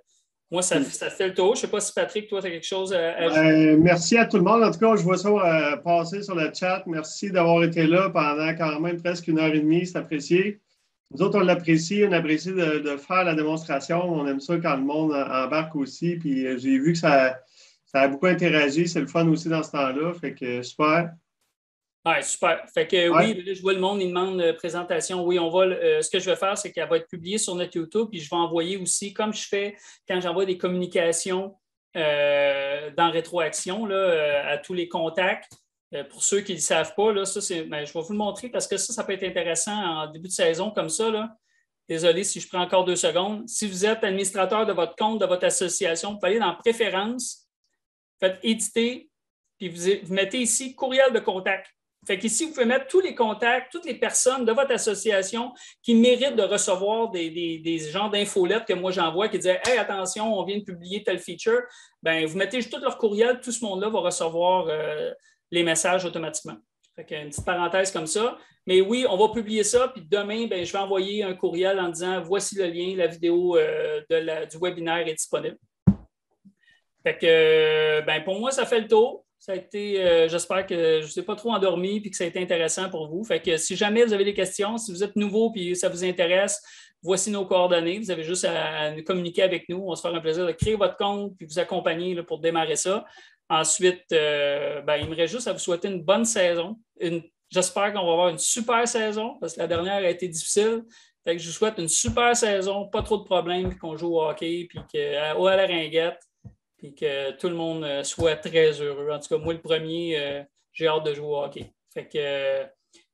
moi, ça fait le tour. Je ne sais pas si Patrick, toi, tu as quelque chose à ajouter. Merci à tout le monde. En tout cas, je vois ça passer sur le chat. Merci d'avoir été là pendant quand même presque 1h30. C'est apprécié. Nous autres, on l'apprécie. On apprécie de faire la démonstration. On aime ça quand le monde embarque aussi. Puis j'ai vu que ça a beaucoup interagi. C'est le fun aussi dans ce temps-là. Fait que super. Ouais, super. Fait que oui, là, je vois le monde, il demande présentation. Oui, ce que je vais faire, c'est qu'elle va être publiée sur notre YouTube, puis je vais envoyer aussi, comme je fais quand j'envoie des communications dans Rétroaction là, à tous les contacts. Pour ceux qui ne le savent pas, là, ça, je vais vous le montrer parce que ça peut être intéressant en début de saison comme ça. Là. Désolé si je prends encore 2 secondes. Si vous êtes administrateur de votre compte, de votre association, vous pouvez aller dans Préférences, faites éditer, puis vous mettez ici courriel de contact. Fait qu'ici, vous pouvez mettre tous les contacts, toutes les personnes de votre association qui méritent de recevoir des genres d'infolettes que moi j'envoie qui disaient « Hey, attention, on vient de publier tel feature. » Bien, vous mettez juste tout leur courriel, tout ce monde-là va recevoir les messages automatiquement. Fait qu'une petite parenthèse comme ça. Mais oui, on va publier ça, puis demain, je vais envoyer un courriel en disant « Voici le lien, la vidéo du webinaire est disponible. » Fait que, pour moi, ça fait le tour. Ça a été, j'espère que je ne vous ai pas trop endormi et que ça a été intéressant pour vous. Fait que si jamais vous avez des questions, si vous êtes nouveau et ça vous intéresse, voici nos coordonnées. Vous avez juste à communiquer avec nous. On va se faire un plaisir de créer votre compte et vous accompagner là, pour démarrer ça. Ensuite, il me reste juste à vous souhaiter une bonne saison. J'espère qu'on va avoir une super saison parce que la dernière a été difficile. Fait que je vous souhaite une super saison, pas trop de problèmes, puis qu'on joue au hockey, puis à la ringuette. Puis que tout le monde soit très heureux. En tout cas, moi, le premier, j'ai hâte de jouer au hockey. Fait que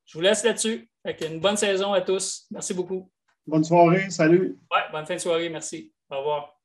je vous laisse là-dessus. Fait que une bonne saison à tous. Merci beaucoup. Bonne soirée. Salut. Ouais, bonne fin de soirée. Merci. Au revoir.